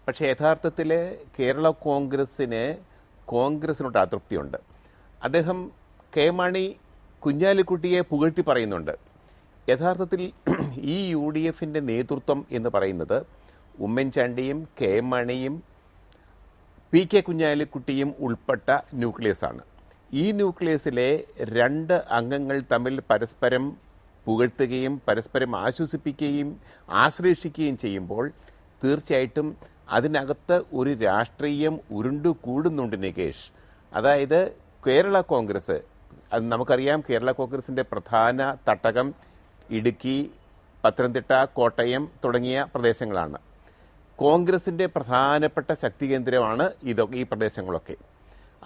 പക്ഷേ യഥാർത്ഥത്തിൽ കേരള കോൺഗ്രസിനോട് അതൃപ്തിയുണ്ട്. അദ്ദേഹം കെ എം മാണി കുഞ്ഞാലിക്കുട്ടിയെ പുകഴ്ത്തി പറയുന്നുണ്ട്. യഥാർത്ഥത്തിൽ ഈ UDF-ന്റെ നേതൃത്വം എന്ന് പറയുന്നത് ഉമ്മൻചാണ്ടിയും കെ എം മാണിയും PK കുഞ്ഞാലിക്കുട്ടിയും ഉൾപ്പെട്ട ന്യൂക്ലിയസാണ്. ഈ ന്യൂക്ലിയസിലെ 2 അംഗങ്ങൾ തമ്മിൽ പരസ്പരം പുകഴ്ത്തുകയും പരസ്പരം ആശ്വസിപ്പിക്കുകയും ആശ്ലേഷിക്കുകയും ചെയ്യുമ്പോൾ തീർച്ചയായിട്ടും അതിനകത്ത് ഒരു രാഷ്ട്രീയം ഉരുണ്ടുകൂടുന്നുണ്ട് നികേഷ്. അതായത് കേരള കോൺഗ്രസ്, അത് നമുക്കറിയാം, കേരള കോൺഗ്രസിൻ്റെ പ്രധാന തട്ടകം ഇടുക്കി, പത്തനംതിട്ട, കോട്ടയം തുടങ്ങിയ പ്രദേശങ്ങളാണ്. കോൺഗ്രസിൻ്റെ പ്രധാനപ്പെട്ട ശക്തി കേന്ദ്രമാണ് ഈ പ്രദേശങ്ങളൊക്കെ.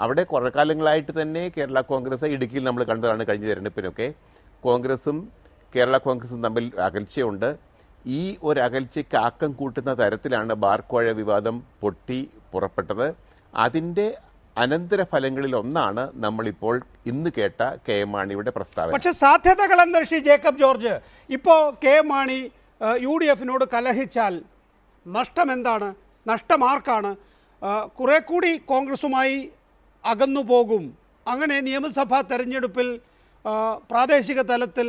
അവിടെ കുറേ കാലങ്ങളായിട്ട് തന്നെ കേരള കോൺഗ്രസ്, ഇടുക്കിയിൽ നമ്മൾ കണ്ടതാണ് കഴിഞ്ഞ തെരഞ്ഞെടുപ്പിനൊക്കെ, കോൺഗ്രസും കേരള കോൺഗ്രസും തമ്മിൽ അകൽച്ചയുണ്ട്. ഈ ഒരു അകൽച്ചയ്ക്ക് ആക്കം കൂട്ടുന്ന തരത്തിലാണ് ബാർക്കോഴ വിവാദം പൊട്ടി പുറപ്പെട്ടത്. അതിൻ്റെ അനന്തരഫലങ്ങളിൽ ഒന്നാണ് നമ്മളിപ്പോൾ ഇന്ന് കേട്ട കെ എം മാണിയുടെ പ്രസ്താവന. പക്ഷേ സാധ്യതകൾ എന്താ ശ്രീ ജേക്കബ് ജോർജ്? ഇപ്പോൾ കെ എം മാണി UDF-നോട് കലഹിച്ചാൽ നഷ്ടം എന്താണ്? നഷ്ടമാർക്കാണ്? കുറെ കൂടി കോൺഗ്രസുമായി അകന്നു പോകും. അങ്ങനെ നിയമസഭാ തെരഞ്ഞെടുപ്പിൽ പ്രാദേശിക തലത്തിൽ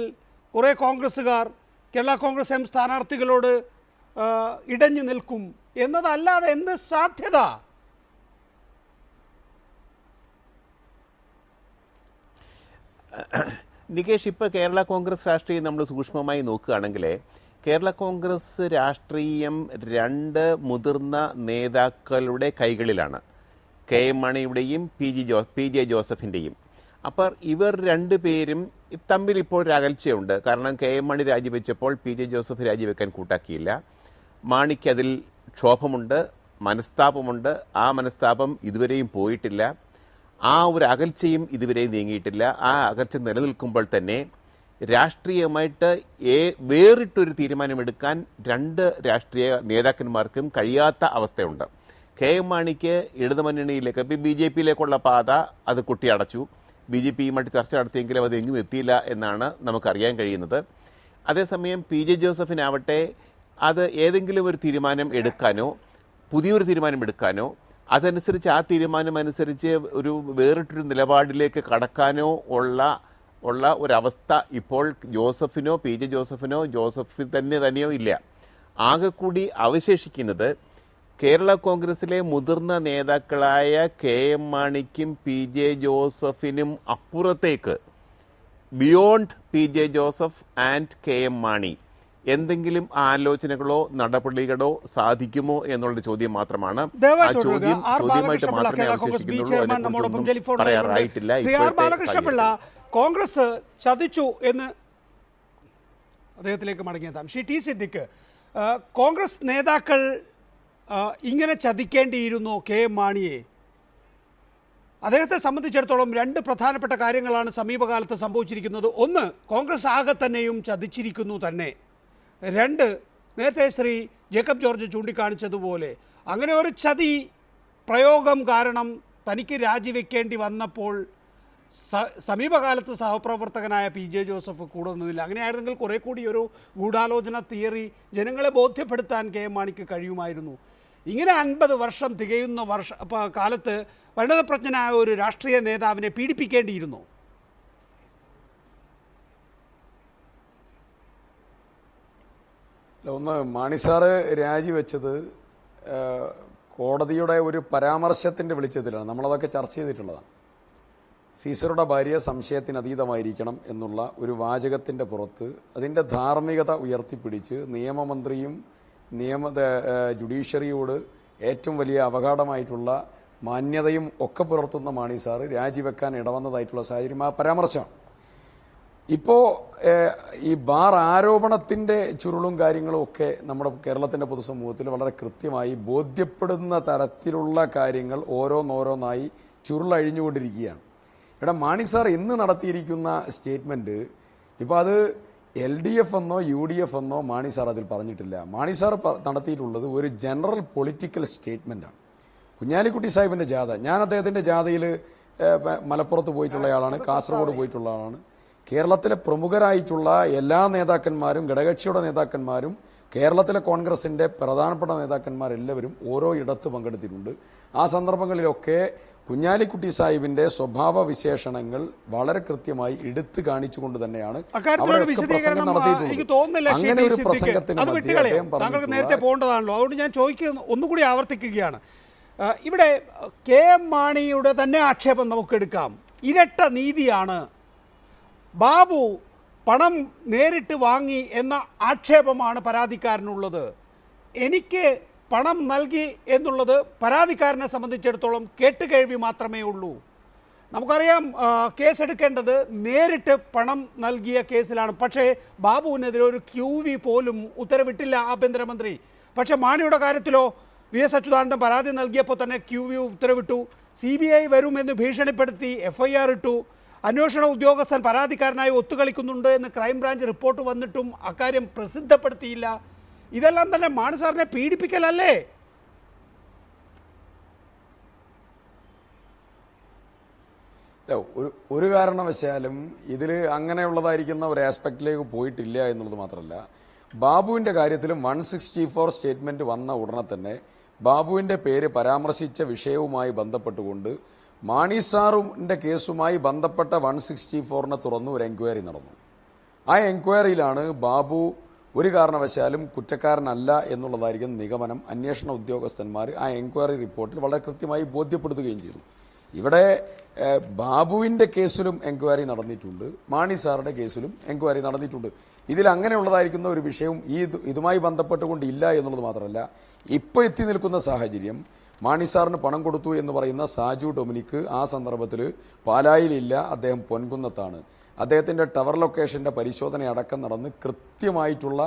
കുറേ കോൺഗ്രസ്സുകാർ കേരള കോൺഗ്രസ് എം സ്ഥാനാർത്ഥികളോട് ഇടഞ്ഞു നിൽക്കും എന്നതല്ലാതെ എന്ത് സാധ്യത? നികേഷ്, ഇപ്പോൾ കേരള കോൺഗ്രസ് രാഷ്ട്രീയം നമ്മൾ സൂക്ഷ്മമായി നോക്കുകയാണെങ്കിൽ കേരള കോൺഗ്രസ് രാഷ്ട്രീയം 2 മുതിർന്ന നേതാക്കളുടെ കൈകളിലാണ്, കെ എം മാണിയുടെയും PJ ജോസഫിൻ്റെയും. അപ്പോൾ ഇവർ 2 പേരും തമ്മിൽ ഇപ്പോൾ ഒരു അകൽച്ചയുണ്ട്. കാരണം കെ എം മാണി രാജിവെച്ചപ്പോൾ PJ ജോസഫ് രാജിവെക്കാൻ കൂട്ടാക്കിയില്ല. മാണിക്കതിൽ ക്ഷോഭമുണ്ട്, മനസ്താപമുണ്ട്. ആ മനസ്താപം ഇതുവരെയും പോയിട്ടില്ല. ആ ഒരു അകൽച്ചയും ഇതുവരെയും നീങ്ങിയിട്ടില്ല. ആ അകൽച്ച നിലനിൽക്കുമ്പോൾ തന്നെ രാഷ്ട്രീയമായിട്ട് വേറിട്ടൊരു തീരുമാനമെടുക്കാൻ 2 രാഷ്ട്രീയ നേതാക്കന്മാർക്കും കഴിയാത്ത അവസ്ഥയുണ്ട്. കെ എം മാണിക്ക് ഇടതുമുന്നണിയിലേക്ക്, BJP-യിലേക്കുള്ള പാത അത് കുട്ടിയടച്ചു. BJP-യുമായിട്ട് ചർച്ച നടത്തിയെങ്കിലും അത് എങ്ങും എത്തിയില്ല എന്നാണ് നമുക്കറിയാൻ കഴിയുന്നത്. അതേസമയം PJ ജോസഫിനാവട്ടെ അത് ഏതെങ്കിലും ഒരു തീരുമാനം എടുക്കാനോ പുതിയൊരു തീരുമാനം എടുക്കാനോ അതനുസരിച്ച് ആ തീരുമാനം അനുസരിച്ച് ഒരു വേറിട്ടൊരു നിലപാടിലേക്ക് കടക്കാനോ ഉള്ള ഒരവസ്ഥ ഇപ്പോൾ ജോസഫിനോ PJ ജോസഫിനോ ജോസഫ് തന്നെയോ ഇല്ല. ആകെ കൂടി അവശേഷിക്കുന്നത് കേരള കോൺഗ്രസിലെ മുതിർന്ന നേതാക്കളായ കെ എം മാണിക്കും PJ ജോസഫിനും അപ്പുറത്തേക്ക് beyond PJ Joseph and K M Mani എന്തെങ്കിലും ആലോചനകളോ നടപടികളോ സാധിക്കുമോ എന്നുള്ളൊരു ചോദ്യം മാത്രമാണ്. ആ ചോദ്യം ചോദ്യമായിട്ട് മാത്രമേ അവശേഷിക്കുന്നുള്ളൂ. പറയാറായിട്ടില്ല. കോൺഗ്രസ് ചതിച്ചു എന്ന് അദ്ദേഹത്തിലേക്ക് മടങ്ങിയെത്താം. ശ്രീ ടി സിദ്ദിഖ്, കോൺഗ്രസ് നേതാക്കൾ ഇങ്ങനെ ചതിക്കേണ്ടിയിരുന്നോ കെ എം മാണിയെ? അദ്ദേഹത്തെ സംബന്ധിച്ചിടത്തോളം 2 പ്രധാനപ്പെട്ട കാര്യങ്ങളാണ് സമീപകാലത്ത് സംഭവിച്ചിരിക്കുന്നത്. ഒന്ന്, കോൺഗ്രസ് ആകെ തന്നെയും ചതിച്ചിരിക്കുന്നു തന്നെ. 2, നേരത്തെ ശ്രീ ജേക്കബ് ജോർജ് ചൂണ്ടിക്കാണിച്ചതുപോലെ അങ്ങനെ ഒരു ചതി പ്രയോഗം കാരണം തനിക്ക് രാജിവെക്കേണ്ടി വന്നപ്പോൾ സമീപകാലത്ത് സഹപ്രവർത്തകനായ PJ ജോസഫ് കൂടെ നിന്നില്ല. അങ്ങനെയായിരുന്നെങ്കിൽ കുറേ കൂടി ഒരു ഗൂഢാലോചന തിയറി ജനങ്ങളെ ബോധ്യപ്പെടുത്താൻ കെ എം മാണിക്ക് കഴിയുമായിരുന്നു. ഇങ്ങനെ 50 വർഷം തികയുന്ന കാലത്ത് പരിണതപ്രജ്ഞനായ ഒരു രാഷ്ട്രീയ നേതാവിനെ പീഡിപ്പിക്കേണ്ടിയിരുന്നു. ഒന്ന്, മാണി സാറ് രാജിവെച്ചത് കോടതിയുടെ ഒരു പരാമർശത്തിൻ്റെ വെളിച്ചത്തിലാണ് നമ്മളതൊക്കെ ചർച്ച ചെയ്തിട്ടുള്ളതാണ്. സീസറുടെ ഭാര്യ സംശയത്തിന് അതീതമായിരിക്കണം എന്നുള്ള ഒരു വാചകത്തിൻ്റെ പുറത്ത് അതിൻ്റെ ധാർമ്മികത ഉയർത്തിപ്പിടിച്ച് നിയമമന്ത്രിയും ജുഡീഷ്യറിയോട് ഏറ്റവും വലിയ അപകടമായിട്ടുള്ള മാന്യതയും ഒക്കെ പുലർത്തുന്ന മാണി സാറ് രാജിവെക്കാൻ ഇടവന്നതായിട്ടുള്ള സാഹചര്യം ആ പരാമർശം. ഇപ്പോൾ ഈ ബാർ ആരോപണത്തിൻ്റെ ചുരുളും കാര്യങ്ങളും ഒക്കെ നമ്മുടെ കേരളത്തിൻ്റെ പൊതുസമൂഹത്തിൽ വളരെ കൃത്യമായി ബോധ്യപ്പെടുന്ന തരത്തിലുള്ള കാര്യങ്ങൾ ഓരോന്നോരോന്നായി ചുരുളഴിഞ്ഞുകൊണ്ടിരിക്കുകയാണ്. ഇവിടെ മാണി സാർ ഇന്ന് നടത്തിയിരിക്കുന്ന സ്റ്റേറ്റ്മെൻറ്റ് ഇപ്പോൾ അത് LDF എന്നോ UDF എന്നോ മാണി സാർ അതിൽ പറഞ്ഞിട്ടില്ല. മാണി സാർ നടത്തിയിട്ടുള്ളത് ഒരു ജനറൽ പൊളിറ്റിക്കൽ സ്റ്റേറ്റ്മെൻറ്റാണ്. കുഞ്ഞാലിക്കുട്ടി സാഹിബിൻ്റെ ജാഥ, ഞാൻ അദ്ദേഹത്തിൻ്റെ ജാഥയിൽ മലപ്പുറത്ത് പോയിട്ടുള്ളയാളാണ്, കാസർഗോഡ് പോയിട്ടുള്ള ആളാണ്. കേരളത്തിലെ പ്രമുഖരായിട്ടുള്ള എല്ലാ നേതാക്കന്മാരും, ഘടകകക്ഷിയുടെ നേതാക്കന്മാരും, കേരളത്തിലെ കോൺഗ്രസിൻ്റെ പ്രധാനപ്പെട്ട നേതാക്കന്മാരെല്ലാവരും ഓരോ ഇടത്ത് പങ്കെടുത്തിട്ടുണ്ട്. ആ സന്ദർഭങ്ങളിലൊക്കെ കുഞ്ഞാലിക്കുട്ടി സാഹിബിന്റെ സ്വഭാവ വിശേഷണങ്ങൾ വളരെ കൃത്യമായി എടുത്തു കാണിച്ചുകൊണ്ട് തന്നെയാണ് നേരത്തെ പോകേണ്ടതാണല്ലോ. അതുകൊണ്ട് ഞാൻ ചോദിക്കുന്നത് ഒന്നുകൂടി ആവർത്തിക്കുകയാണ്. ഇവിടെ KM മാണിയുടെ തന്നെ ആക്ഷേപം നമുക്കെടുക്കാം. ഇരട്ട നീതിയാണ്, ബാബു പണം നേരിട്ട് വാങ്ങി എന്ന ആക്ഷേപമാണ് പരാതിക്കാരനുള്ളത്. എനിക്ക് പണം നൽകി എന്നുള്ളത് പരാതിക്കാരനെ സംബന്ധിച്ചിടത്തോളം കേട്ടുകേഴ്വി മാത്രമേ ഉള്ളൂ. നമുക്കറിയാം കേസെടുക്കേണ്ടത് നേരിട്ട് പണം നൽകിയ കേസിലാണ്. പക്ഷേ ബാബുവിനെതിരെ ഒരു QV പോലും ഉത്തരവിട്ടില്ല ആഭ്യന്തരമന്ത്രി. പക്ഷേ മാണിയുടെ കാര്യത്തിലോ VS അച്യുതാനന്ദൻ പരാതി നൽകിയപ്പോൾ തന്നെ QV ഉത്തരവിട്ടു. CBI വരുമെന്ന് ഭീഷണിപ്പെടുത്തി FIR ഇട്ടു. അന്വേഷണ ഉദ്യോഗസ്ഥൻ പരാതിക്കാരനായി ഒത്തുകളിക്കുന്നുണ്ട് എന്ന് ക്രൈംബ്രാഞ്ച് റിപ്പോർട്ട് വന്നിട്ടും അക്കാര്യം പ്രസിദ്ധപ്പെടുത്തിയില്ല. ഇതെല്ലാം തന്നെ മാണി സാറിനെ പീഡിപ്പിക്കലല്ലേ? ഒരു കാരണവശാലും ഇതിൽ അങ്ങനെയുള്ളതായിരിക്കുന്ന ഒരു ആസ്പെക്റ്റിലേക്ക് പോയിട്ടില്ല എന്നുള്ളത് മാത്രമല്ല, ബാബുവിൻ്റെ കാര്യത്തിലും 164 സ്റ്റേറ്റ്മെൻറ്റ് വന്ന ഉടനെ തന്നെ ബാബുവിൻ്റെ പേര് പരാമർശിച്ച വിഷയവുമായി ബന്ധപ്പെട്ടുകൊണ്ട് മാണി സാറിൻ്റെ കേസുമായി ബന്ധപ്പെട്ട 164 തുറന്ന് ഒരു എൻക്വയറി നടന്നു. ആ എൻക്വയറിയിലാണ് ബാബു ഒരു കാരണവശാലും കുറ്റക്കാരനല്ല എന്നുള്ളതായിരിക്കും നിഗമനം അന്വേഷണ ഉദ്യോഗസ്ഥന്മാർ ആ എൻക്വയറി റിപ്പോർട്ടിൽ വളരെ കൃത്യമായി ബോധ്യപ്പെടുത്തുകയും ചെയ്തു. ഇവിടെ ബാബുവിൻ്റെ കേസിലും എൻക്വയറി നടന്നിട്ടുണ്ട്, മാണി സാറുടെ കേസിലും എൻക്വയറി നടന്നിട്ടുണ്ട്. ഇതിൽ അങ്ങനെയുള്ളതായിരിക്കുന്ന ഒരു വിഷയം ഇതുമായി ബന്ധപ്പെട്ടുകൊണ്ട് ഇല്ല എന്നുള്ളത് മാത്രമല്ല, ഇപ്പോൾ എത്തി നിൽക്കുന്ന സാഹചര്യം മാണി സാറിന് പണം കൊടുത്തു എന്ന് പറയുന്ന സാജു ഡൊമിനിക്ക് ആ സന്ദർഭത്തിൽ പാലായിലില്ല, അദ്ദേഹം പൊൻകുന്നത്താണ്. അദ്ദേഹത്തിൻ്റെ ടവർ ലൊക്കേഷൻ്റെ പരിശോധന അടക്കം നടന്ന് കൃത്യമായിട്ടുള്ള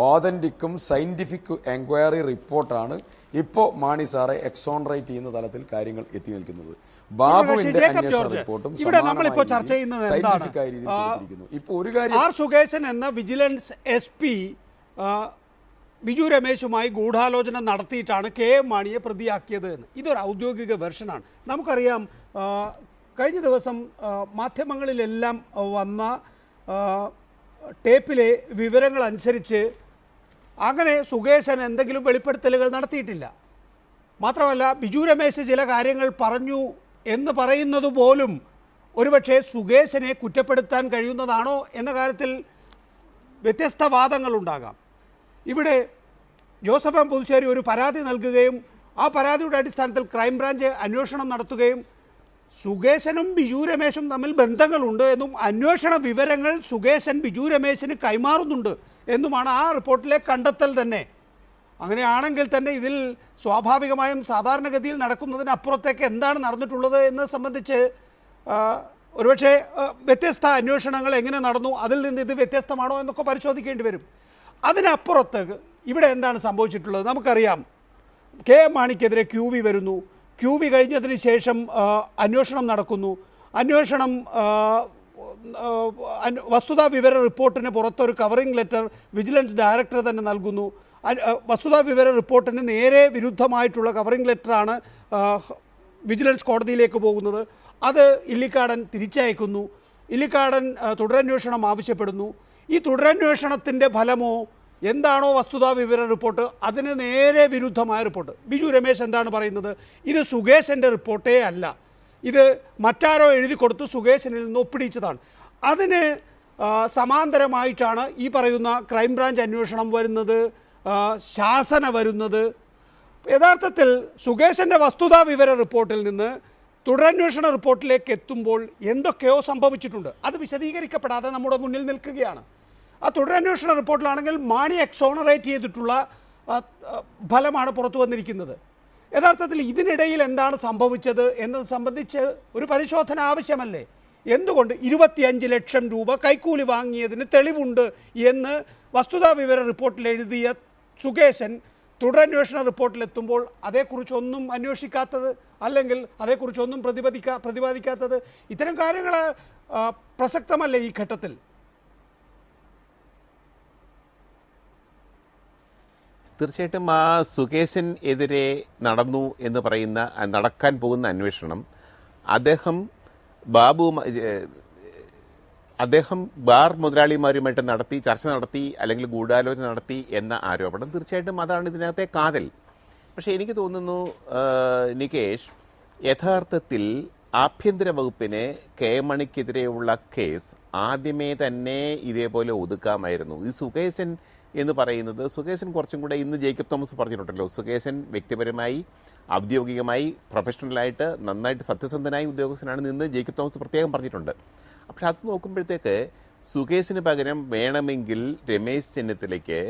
ഓതൻറ്റിക്കും സയൻറ്റിഫിക് എൻക്വയറി റിപ്പോർട്ടാണ് ഇപ്പോൾ മാണി സാറെ എക്സോണറേറ്റ് ചെയ്യുന്ന തലത്തിൽ കാര്യങ്ങൾ എത്തി നിൽക്കുന്നത്. ബാബുവിന്റെ അന്വേഷണ റിപ്പോർട്ടും ഇവിടെ നമ്മളിപ്പോൾ ചർച്ച ചെയ്യുന്നത് എന്താണ്? ഇപ്പോൾ ഒരു കാര്യം, ആർ സുകേശൻ എന്ന വിജിലൻസ് SP ബിജു രമേശുമായി ഗൂഢാലോചന നടത്തിയിട്ടാണ് KM മാണിയെ പ്രതിയാക്കിയത് എന്ന്. ഇതൊരു ഔദ്യോഗിക വെർഷനാണ്. നമുക്കറിയാം കഴിഞ്ഞ ദിവസം മാധ്യമങ്ങളിലെല്ലാം വന്ന ടേപ്പിലെ വിവരങ്ങൾ അനുസരിച്ച് അങ്ങനെ സുകേശൻ എന്തെങ്കിലും വെളിപ്പെടുത്തലുകൾ നടത്തിയിട്ടില്ല. മാത്രമല്ല ബിജു രമേശ് ചില കാര്യങ്ങൾ പറഞ്ഞു എന്ന് പറയുന്നത് പോലും ഒരുപക്ഷെ സുകേശനെ കുറ്റപ്പെടുത്താൻ കഴിയുന്നതാണോ എന്ന കാര്യത്തിൽ വ്യത്യസ്ത വാദങ്ങളുണ്ടാകാം. ഇവിടെ ജോസഫ് M. പുതുശ്ശേരി ഒരു പരാതി നൽകുകയും ആ പരാതിയുടെ അടിസ്ഥാനത്തിൽ ക്രൈംബ്രാഞ്ച് അന്വേഷണം നടത്തുകയും സുകേശനും ബിജു രമേശും തമ്മിൽ ബന്ധങ്ങളുണ്ട് എന്നും അന്വേഷണ വിവരങ്ങൾ സുകേശൻ ബിജു രമേശിന് കൈമാറുന്നുണ്ട് എന്നുമാണ് ആ റിപ്പോർട്ടിലെ കണ്ടെത്തൽ തന്നെ. അങ്ങനെയാണെങ്കിൽ തന്നെ ഇതിൽ സ്വാഭാവികമായും സാധാരണഗതിയിൽ നടക്കുന്നതിനപ്പുറത്തേക്ക് എന്താണ് നടന്നിട്ടുള്ളത് എന്ന് സംബന്ധിച്ച് ഒരുപക്ഷെ വ്യത്യസ്ത അന്വേഷണങ്ങൾ എങ്ങനെ നടന്നു, അതിൽ നിന്ന് ഇത് വ്യത്യസ്തമാണോ എന്നൊക്കെ പരിശോധിക്കേണ്ടി വരും. അതിനപ്പുറത്ത് ഇവിടെ എന്താണ് സംഭവിച്ചിട്ടുള്ളത് നമുക്കറിയാം. KM മാണിക്കെതിരെ QV വരുന്നു. QV കഴിഞ്ഞതിന് ശേഷം അന്വേഷണം നടക്കുന്നു. അന്വേഷണം വസ്തുതാ വിവര റിപ്പോർട്ടിന് പുറത്തൊരു കവറിംഗ് ലെറ്റർ വിജിലൻസ് ഡയറക്ടർ തന്നെ നൽകുന്നു. വസ്തുതാ വിവര റിപ്പോർട്ടിന് നേരെ വിരുദ്ധമായിട്ടുള്ള കവറിംഗ് ലെറ്ററാണ് വിജിലൻസ് കോടതിയിലേക്ക് പോകുന്നത്. അത് ഇല്ലിക്കാടൻ തിരിച്ചയക്കുന്നു. ഇല്ലിക്കാടൻ തുടരന്വേഷണം ആവശ്യപ്പെടുന്നു. ഈ തുടരന്വേഷണത്തിൻ്റെ ഫലമോ എന്താണോ വസ്തുതാ വിവര റിപ്പോർട്ട്, അതിന് നേരെ വിരുദ്ധമായ റിപ്പോർട്ട്. ബിജു രമേശ് എന്താണ് പറയുന്നത്? ഇത് സുകേശൻ്റെ റിപ്പോർട്ടേ അല്ല, ഇത് മറ്റാരോ എഴുതി കൊടുത്ത് സുകേശനിൽ നിന്ന് ഒപ്പിടിച്ചതാണ്. അതിന് സമാന്തരമായിട്ടാണ് ഈ പറയുന്ന ക്രൈംബ്രാഞ്ച് അന്വേഷണം വരുന്നത്, ശാസന വരുന്നത്. യഥാർത്ഥത്തിൽ സുകേശൻ്റെ വസ്തുതാ വിവര റിപ്പോർട്ടിൽ നിന്ന് തുടരന്വേഷണ റിപ്പോർട്ടിലേക്ക് എത്തുമ്പോൾ എന്തൊക്കെയോ സംഭവിച്ചിട്ടുണ്ട്. അത് വിശദീകരിക്കപ്പെടാതെ നമ്മുടെ മുന്നിൽ നിൽക്കുകയാണ്. ആ തുടരന്വേഷണ റിപ്പോർട്ടിലാണെങ്കിൽ മാണി എക്സോണറേറ്റ് ചെയ്തിട്ടുള്ള ഫലമാണ് പുറത്തു വന്നിരിക്കുന്നത്. യഥാർത്ഥത്തിൽ ഇതിനിടയിൽ എന്താണ് സംഭവിച്ചത് എന്നത് സംബന്ധിച്ച് ഒരു പരിശോധന ആവശ്യമല്ലേ? എന്തുകൊണ്ട് 25 ലക്ഷം രൂപ കൈക്കൂലി വാങ്ങിയതിന് തെളിവുണ്ട് എന്ന് വസ്തുതാ വിവര റിപ്പോർട്ടിൽ എഴുതിയ സുകേശൻ തുടരന്വേഷണ റിപ്പോർട്ടിലെത്തുമ്പോൾ അതേക്കുറിച്ചൊന്നും അന്വേഷിക്കാത്തത്, അല്ലെങ്കിൽ അതേക്കുറിച്ചൊന്നും പ്രതിപാദിക്കാത്തത്, ഇത്തരം കാര്യങ്ങൾ പ്രസക്തമല്ലേ ഈ ഘട്ടത്തിൽ? തീർച്ചയായിട്ടും ആ സുകേശൻ എതിരെ നടന്നു എന്ന് പറയുന്ന നടക്കാൻ പോകുന്ന അന്വേഷണം അദ്ദേഹം ബാർ മുതലാളിമാരുമായിട്ട് ചർച്ച നടത്തി അല്ലെങ്കിൽ ഗൂഢാലോചന നടത്തി എന്ന ആരോപണം തീർച്ചയായിട്ടും അതാണ് ഇതിനകത്തെ കാതൽ. പക്ഷേ എനിക്ക് തോന്നുന്നു നികേഷ്, യഥാർത്ഥത്തിൽ ആഭ്യന്തര വകുപ്പിന് കെ മണിക്കെതിരെയുള്ള കേസ് ആദ്യമേ തന്നെ ഇതേപോലെ ഒതുക്കാമായിരുന്നു. ഈ സുകേശൻ എന്ന് പറയുന്നത്, സുകേശൻ കുറച്ചും കൂടെ ഇന്ന് ജേക്കബ് തോമസ് പറഞ്ഞിട്ടുണ്ടല്ലോ, സുകേശൻ വ്യക്തിപരമായി ഔദ്യോഗികമായി പ്രൊഫഷണലായിട്ട് നന്നായിട്ട് സത്യസന്ധനായ ഉദ്യോഗസ്ഥനാണ് നിന്ന് ജേക്കബ് തോമസ് പ്രത്യേകം പറഞ്ഞിട്ടുണ്ട്. പക്ഷെ അത് നോക്കുമ്പോഴത്തേക്ക് സുകേശിന് പകരം വേണമെങ്കിൽ രമേശ് ചെന്നിത്തലയ്ക്ക്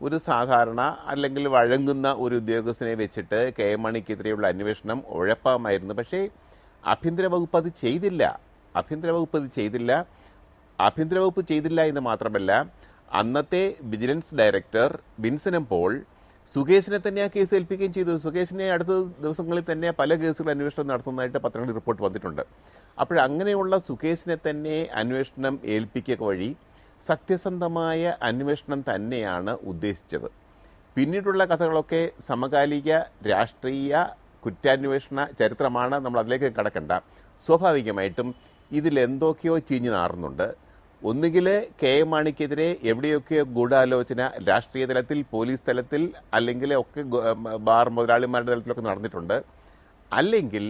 ഒരു സാധാരണ അല്ലെങ്കിൽ വഴങ്ങുന്ന ഒരു ഉദ്യോഗസ്ഥനെ വെച്ചിട്ട് കെ മണിക്കെതിരെയുള്ള അന്വേഷണം ഉഴപ്പാമായിരുന്നു. പക്ഷേ ആഭ്യന്തര വകുപ്പ് അത് ചെയ്തില്ല. ആഭ്യന്തര വകുപ്പ് ചെയ്തില്ല എന്ന് മാത്രമല്ല, അന്നത്തെ വിജിലൻസ് ഡയറക്ടർ വിൻസനം പോൾ സുകേശിനെ തന്നെ ആ കേസ് ഏൽപ്പിക്കുകയും ചെയ്തു. സുകേശിനെ അടുത്ത ദിവസങ്ങളിൽ തന്നെ പല കേസുകൾ അന്വേഷണം നടത്തുന്നതായിട്ട് പത്രങ്ങളിൽ റിപ്പോർട്ട് വന്നിട്ടുണ്ട്. അപ്പോഴങ്ങനെയുള്ള സുകേശിനെ തന്നെ അന്വേഷണം ഏൽപ്പിക്കുക വഴി സത്യസന്ധമായ അന്വേഷണം തന്നെയാണ് ഉദ്ദേശിച്ചത്. പിന്നീടുള്ള കഥകളൊക്കെ സമകാലിക രാഷ്ട്രീയ കുറ്റാന്വേഷണ ചരിത്രമാണ്, നമ്മൾ അതിലേക്ക് കടക്കണ്ട. സ്വാഭാവികമായിട്ടും ഇതിലെന്തൊക്കെയോ ചീഞ്ഞു നാറുന്നുണ്ട്. ഒന്നുകിൽ കെ എം മാണിക്കെതിരെ എവിടെയൊക്കെയോ ഗൂഢാലോചന രാഷ്ട്രീയ തലത്തിൽ, പോലീസ് തലത്തിൽ, അല്ലെങ്കിൽ ഒക്കെ ബാർ മുതലാളിമാരുടെ തലത്തിലൊക്കെ നടന്നിട്ടുണ്ട്. അല്ലെങ്കിൽ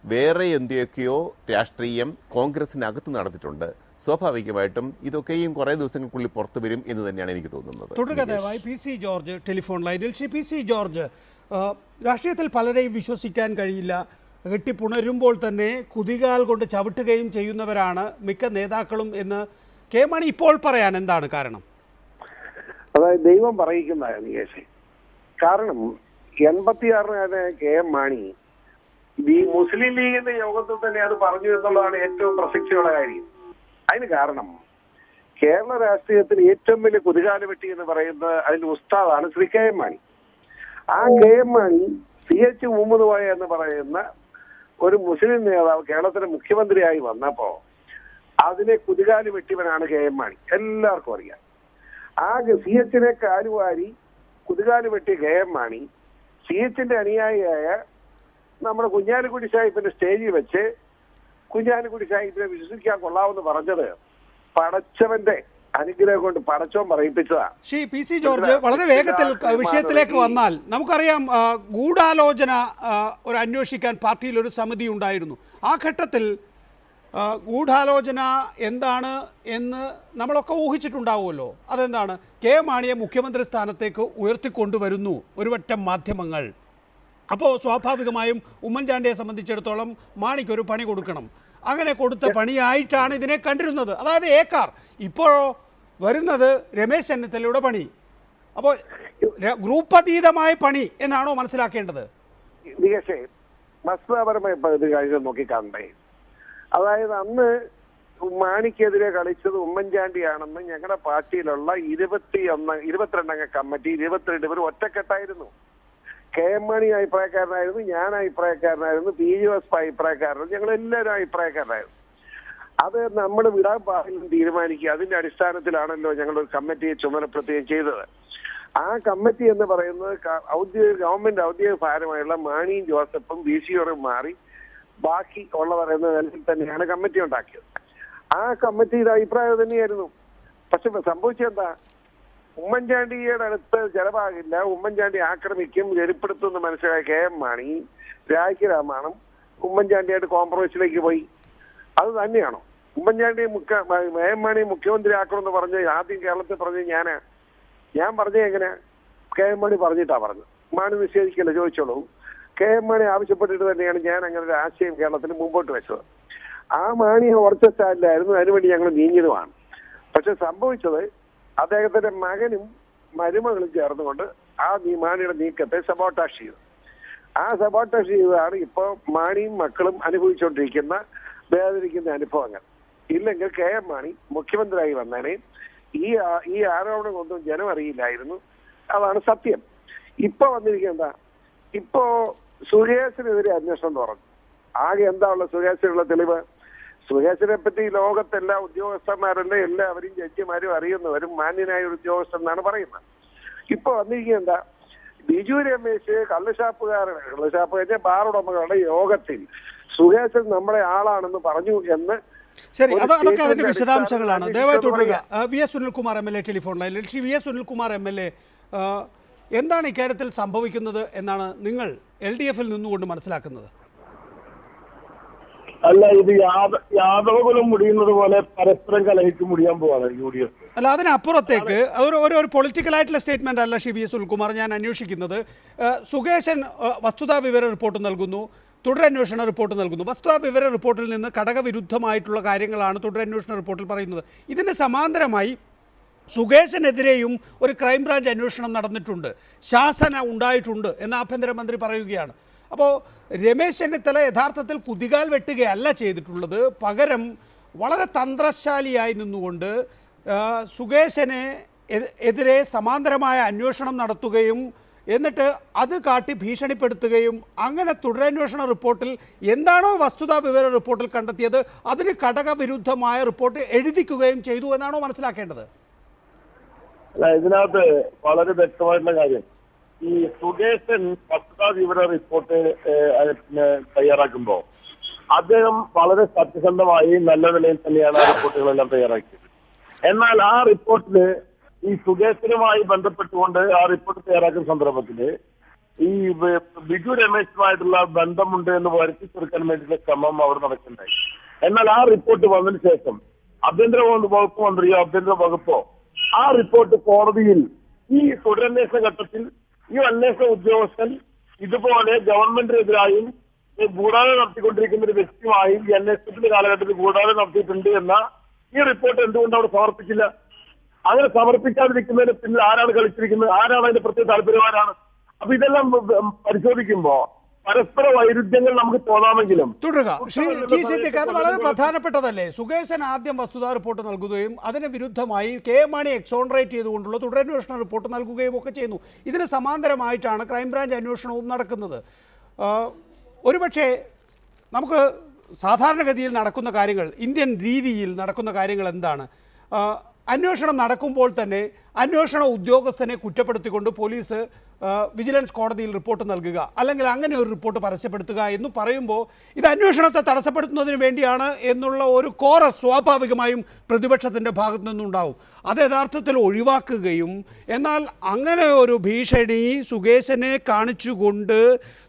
വേറെ എന്തൊക്കെയോ രാഷ്ട്രീയം കോൺഗ്രസിനകത്ത് നടന്നിട്ടുണ്ട്. സ്വാഭാവികമായിട്ടും ഇതൊക്കെയും കുറേ ദിവസങ്ങൾക്കുള്ളിൽ പുറത്തു വരും എന്ന് തന്നെയാണ് എനിക്ക് തോന്നുന്നത്. തുടർകഥയായി പി സി ജോർജ് ടെലിഫോൺ ലൈനിൽ. പി സി ജോർജ്, രാഷ്ട്രീയത്തിൽ പലരെയും വിശ്വസിക്കാൻ കഴിയില്ല. കെട്ടിപ്പുണരുമ്പോൾ തന്നെ കുതികാൽ കൊണ്ട് ചവിട്ടുകയും ചെയ്യുന്നവരാണ് മിക്ക നേതാക്കളും എന്ന് കെ മാണി ഇപ്പോൾ പറയാൻ എന്താണ് കാരണം? അതായത് ദൈവം പറയിക്കുന്നതാണ് നികേഷ്. കാരണം 86 കെ എം മാണി ഈ മുസ്ലിം ലീഗിന്റെ യോഗത്തിൽ തന്നെ അത് പറഞ്ഞു എന്നുള്ളതാണ് ഏറ്റവും പ്രസക്തിയുള്ള കാര്യം. അതിന് കാരണം കേരള രാഷ്ട്രീയത്തിൽ ഏറ്റവും വലിയ കുതികാല് വെട്ടി എന്ന് പറയുന്നത് അതിന്റെ ഉസ്താദാണ് ശ്രീ കെ എം മാണി. ആ K M Mani CH Muhammad Koya എന്ന് പറയുന്ന ഒരു മുസ്ലിം നേതാവ് കേരളത്തിലെ മുഖ്യമന്ത്രിയായി വന്നപ്പോ അതിനെ കുതികാല് വെട്ടിയവനാണ് കെ എം മാണി. എല്ലാവർക്കും അറിയാം. ആ CHനെ കാലുവാരി കുതികാല് വെട്ടിയ കെ എം മാണി CHന്റെ അനുയായിയായ നമ്മുടെ കുഞ്ഞാലിക്കുട്ടി സാഹിബിന്റെ സ്റ്റേജിൽ വെച്ച് കുഞ്ഞാലിക്കുട്ടി സാഹിബിനെ വിശ്വസിക്കാൻ കൊള്ളാമെന്ന് പറഞ്ഞത് പടച്ചവന്റെ അനുഗ്രഹം കൊണ്ട് പടച്ചവൻ പറയിപ്പിച്ചതാണ്. ശ്രീ പി സി ജോർജ്, വളരെ വേഗത്തിൽ വിഷയത്തിലേക്ക് വന്നാൽ നമുക്കറിയാം, ഗൂഢാലോചന ഒരു അന്വേഷിക്കാൻ പാർട്ടിയിൽ ഒരു സമിതി ഉണ്ടായിരുന്നു. ആ ഘട്ടത്തിൽ ഗൂഢാലോചന എന്താണ് എന്ന് നമ്മളൊക്കെ ഊഹിച്ചിട്ടുണ്ടാവുമല്ലോ. അതെന്താണ്? കെ മാണിയെ മുഖ്യമന്ത്രി സ്ഥാനത്തേക്ക് ഉയർത്തിക്കൊണ്ടുവരുന്നു ഒരുവട്ടം മാധ്യമങ്ങൾ. അപ്പോൾ സ്വാഭാവികമായും ഉമ്മൻചാണ്ടിയെ സംബന്ധിച്ചിടത്തോളം മാണിക്കൊരു പണി കൊടുക്കണം. അങ്ങനെ കൊടുത്ത പണിയായിട്ടാണ് ഇതിനെ കണ്ടിരുന്നത്. അതായത് ഏക്കാർ. ഇപ്പോഴോ വരുന്നത് രമേശ് ചെന്നിത്തലയുടെ പണി. അപ്പോൾ ഗ്രൂപ്പ് അതീതമായ പണി എന്നാണോ മനസ്സിലാക്കേണ്ടത്? വസ്തുതാപരമായി നോക്കിക്കാണണ്ടേ. അതായത് അന്ന് മാണിക്കെതിരെ കളിച്ചത് ഉമ്മൻചാണ്ടിയാണെന്ന് ഞങ്ങളുടെ പാർട്ടിയിലുള്ള 22 അംഗ കമ്മിറ്റി 22 പേർ ഒറ്റക്കെട്ടായിരുന്നു. കെ എം മാണി അഭിപ്രായക്കാരനായിരുന്നു, ഞാൻ അഭിപ്രായക്കാരനായിരുന്നു, PJS അഭിപ്രായക്കാരനായിരുന്നു, ഞങ്ങൾ എല്ലാവരും അഭിപ്രായക്കാരനായിരുന്നു. അത് നമ്മൾ വിടാൻ പാടില്ലെന്ന് തീരുമാനിക്കുക. അതിന്റെ അടിസ്ഥാനത്തിലാണല്ലോ ഞങ്ങളൊരു കമ്മിറ്റിയെ ചുമതലപ്പെടുത്തുകയും ചെയ്തത്. ആ കമ്മിറ്റി എന്ന് പറയുന്നത് ഗവൺമെന്റ് ഔദ്യോഗിക ഭാരമായുള്ള മാണിയും ജോസഫും BCയോടും മാറി ബാക്കി ഉള്ളവർ എന്ന നിലയിൽ തന്നെയാണ് കമ്മിറ്റി ഉണ്ടാക്കിയത്. ആ കമ്മിറ്റിയുടെ അഭിപ്രായം തന്നെയായിരുന്നു. പക്ഷെ സംഭവിച്ചെന്താ? ഉമ്മൻചാണ്ടിയുടെ അടുത്ത് ചെലവാകില്ല, ഉമ്മൻചാണ്ടി ആക്രമിക്കും, വെളിപ്പെടുത്തുമെന്ന് മനസ്സിലായ കെ എം മാണി രാജ്യരാമാണം ഉമ്മൻചാണ്ടിയായിട്ട് കോംപ്രമൈസിലേക്ക് പോയി. അത് തന്നെയാണോ? ഉമ്മൻചാണ്ടി കെ എം മാണി മുഖ്യമന്ത്രി ആക്കണമെന്ന് പറഞ്ഞ് ആദ്യം കേരളത്തിൽ പറഞ്ഞ് ഞാൻ പറഞ്ഞ എങ്ങനെ? കെ എം മാണി പറഞ്ഞിട്ടാ പറഞ്ഞത്. മാണി നിഷേധിക്കല്ലോ, ചോദിച്ചോളൂ. KM മാണി ആവശ്യപ്പെട്ടിട്ട് തന്നെയാണ് ഞാൻ അങ്ങനെ ഒരു ആശയം കേരളത്തിൽ മുമ്പോട്ട് വെച്ചത്. ആ മാണി ഉറച്ച സ്റ്റാൻഡിലായിരുന്നു, അതിനുവേണ്ടി ഞങ്ങൾ നീങ്ങിയതുമാണ്. പക്ഷെ സംഭവിച്ചത് അദ്ദേഹത്തിന്റെ മകനും മരുമകളും ചേർന്നുകൊണ്ട് ആ മാണിയുടെ നീക്കത്തെ സബോട്ടാഷ് ചെയ്തു. ആ സബോട്ടാഷ് ചെയ്തതാണ് ഇപ്പോൾ മാണിയും മക്കളും അനുഭവിച്ചുകൊണ്ടിരിക്കുന്ന വേദനിക്കുന്ന അനുഭവങ്ങൾ. ഇല്ലെങ്കിൽ KM മാണി മുഖ്യമന്ത്രിയായി വന്നേനെ. ഈ ആരോപണം ഒന്നും ജനം അറിയില്ലായിരുന്നു. അതാണ് സത്യം. ഇപ്പൊ വന്നിരിക്കുന്ന ഇപ്പോ സുരേഷിനെതിരെ അന്വേഷണം തുറന്നു. ആകെ എന്താ ഉള്ള സുരേഷിനുള്ള തെളിവ്? സുരേഷിനെ പറ്റി ലോകത്തെല്ലാ ഉദ്യോഗസ്ഥന്മാരല്ലേ എല്ലാവരും ജഡ്ജിമാരും അറിയുന്നവരും മാന്യനായ ഒരു ഉദ്യോഗസ്ഥൻ എന്നാണ് പറയുന്നത്. ഇപ്പൊ വന്നിരിക്കുന്ന എന്താ, ബിജു രമേശ് കള്ളുഷാപ്പ് കഴിഞ്ഞ ബാറുടമകളുടെ യോഗത്തിൽ സുരേഷൻ നമ്മുടെ ആളാണെന്ന് പറഞ്ഞു എന്ന്. ശരി, അതൊക്കെ അതിന്റെ വിശദാംശങ്ങളാണ്. ദയവായി തുടരുക. VS സുനിൽകുമാർ MLA ടെലിഫോൺ ലൈനിൽ. ശ്രീ VS സുനിൽകുമാർ MLA, എന്താണ് ഇക്കാര്യത്തിൽ സംഭവിക്കുന്നത് എന്നാണ് നിങ്ങൾ LDF-ൽ നിന്നുകൊണ്ട് മനസ്സിലാക്കുന്നത്? അല്ല, ഇത് യാദവകുലം മുടിയുന്നത് പോലെ പരസ്പരം കലഹിച്ച് മുടിയാൻ പോവാണ് UDF. അല്ല, അതിനപ്പുറത്തേക്ക് ഒരു പൊളിറ്റിക്കൽ ആയിട്ടുള്ള സ്റ്റേറ്റ്മെന്റ് അല്ല ശ്രീ VS സുനിൽകുമാർ ഞാൻ അന്വേഷിക്കുന്നത്. സുകേശൻ വസ്തുതാ വിവര റിപ്പോർട്ട് നൽകുന്നു, തുടരന്വേഷണ റിപ്പോർട്ട് നൽകുന്നു. വസ്തുതാ വിവര റിപ്പോർട്ടിൽ നിന്ന് ഘടകവിരുദ്ധമായിട്ടുള്ള കാര്യങ്ങളാണ് തുടരന്വേഷണ റിപ്പോർട്ടിൽ പറയുന്നത്. ഇതിന് സമാന്തരമായി സുകേശനെതിരെയും ഒരു ക്രൈംബ്രാഞ്ച് അന്വേഷണം നടന്നിട്ടുണ്ട്, ശാസന ഉണ്ടായിട്ടുണ്ട് എന്ന് ആഭ്യന്തരമന്ത്രി പറയുകയാണ്. അപ്പോൾ രമേശ് ചെന്നിത്തല യഥാർത്ഥത്തിൽ കുതികാൽ വെട്ടുകയല്ല ചെയ്തിട്ടുള്ളത്, പകരം വളരെ തന്ത്രശാലിയായി നിന്നുകൊണ്ട് സുകേശനെ എതിരെ സമാന്തരമായ അന്വേഷണം നടത്തുകയും എന്നിട്ട് അത് കാട്ടി ഭീഷണിപ്പെടുത്തുകയും അങ്ങനെ തുടരന്വേഷണ റിപ്പോർട്ടിൽ എന്താണോ വസ്തുതാ വിവര റിപ്പോർട്ടിൽ കണ്ടെത്തിയത് അതിന് ഘടകവിരുദ്ധമായ റിപ്പോർട്ട് എഴുതിക്കുകയും ചെയ്തു എന്നാണോ മനസ്സിലാക്കേണ്ടത്? അല്ല, ഇതിനകത്ത് വളരെ വ്യക്തമായിട്ടുള്ള കാര്യം, ഈ സുകേശൻ വസ്തുതാ വിവര റിപ്പോർട്ട് തയ്യാറാക്കുമ്പോൾ അദ്ദേഹം വളരെ സത്യസന്ധമായി നല്ല നിലയിൽ തന്നെയാണ് ആ റിപ്പോർട്ടുകളെല്ലാം തയ്യാറാക്കിയത്. എന്നാൽ ആ റിപ്പോർട്ടില് ഈ സുകേശനുമായി ബന്ധപ്പെട്ടുകൊണ്ട് ആ റിപ്പോർട്ട് തയ്യാറാക്കുന്ന സന്ദർഭത്തിൽ ഈ ബിജു രമേശുമായിട്ടുള്ള ബന്ധമുണ്ട് എന്ന് വരുത്തി തീർക്കാൻ വേണ്ടിയുള്ള ശ്രമം അവർ നടക്കുന്നുണ്ടായി. എന്നാൽ ആ റിപ്പോർട്ട് വന്നതിന് ശേഷം ആഭ്യന്തര വകുപ്പ് മന്ത്രിയോ ആഭ്യന്തര വകുപ്പോ ആ റിപ്പോർട്ട് കോടതിയിൽ ഈ തുടരന്വേഷണ ഘട്ടത്തിൽ ഈ അന്വേഷണ ഉദ്യോഗസ്ഥൻ ഇതുപോലെ ഗവൺമെന്റിനെതിരായും ഗൂഢാലോചന നടത്തിക്കൊണ്ടിരിക്കുന്ന ഒരു വ്യക്തിയുമായും ഈ അന്വേഷണത്തിന്റെ കാലഘട്ടത്തിൽ ഗൂഢാലോചന നടത്തിയിട്ടുണ്ട് എന്ന ഈ റിപ്പോർട്ട് എന്തുകൊണ്ട് അവിടെ സമർപ്പിച്ചില്ല? അങ്ങനെ സമർപ്പിക്കാതിരിക്കുന്നതിന് പിന്നിൽ ആരാണ് കളിച്ചിരിക്കുന്നത്? ആരാണ് അതിന്റെ പ്രത്യേക താല്പര്യമാരാണ്? അപ്പൊ ഇതെല്ലാം പരിശോധിക്കുമ്പോ പരസ്പര വൈരുദ്ധ്യങ്ങൾ നമുക്ക് തോന്നാമെങ്കിലും തുടരുക. ശ്രീ ജി സിദ്ദിഖ്, അത് വളരെ പ്രധാനപ്പെട്ടതല്ലേ? സുകേശൻ ആദ്യം വസ്തുതാ റിപ്പോർട്ട് നൽകുകയും അതിന് വിരുദ്ധമായി KM മാണി എക്സോണറേറ്റ് ചെയ്തുകൊണ്ടുള്ള തുടരന്വേഷണ റിപ്പോർട്ട് നൽകുകയും ഒക്കെ ചെയ്യുന്നു. ഇതിന് സമാന്തരമായിട്ടാണ് ക്രൈംബ്രാഞ്ച് അന്വേഷണവും നടക്കുന്നത്. ഒരുപക്ഷെ നമുക്ക് സാധാരണഗതിയിൽ നടക്കുന്ന കാര്യങ്ങൾ, ഇന്ത്യൻ രീതിയിൽ നടക്കുന്ന കാര്യങ്ങൾ എന്താണ്? അന്വേഷണം നടക്കുമ്പോൾ തന്നെ അന്വേഷണ ഉദ്യോഗസ്ഥനെ കുറ്റപ്പെടുത്തിക്കൊണ്ട് പോലീസ് വിജിലൻസ് കോടതിയിൽ റിപ്പോർട്ട് നൽകുക, അല്ലെങ്കിൽ അങ്ങനെ ഒരു റിപ്പോർട്ട് പരസ്യപ്പെടുത്തുക എന്ന് പറയുമ്പോൾ ഇത് അന്വേഷണത്തെ തടസ്സപ്പെടുത്തുന്നതിന് വേണ്ടിയാണ് എന്നുള്ള ഒരു കോറസ് സ്വാഭാവികമായും പ്രതിപക്ഷത്തിൻ്റെ ഭാഗത്തു നിന്നുണ്ടാവും. അത് യഥാർത്ഥത്തിൽ ഒഴിവാക്കുകയും എന്നാൽ അങ്ങനെ ഒരു ഭീഷണി സുകേശനെ കാണിച്ചുകൊണ്ട്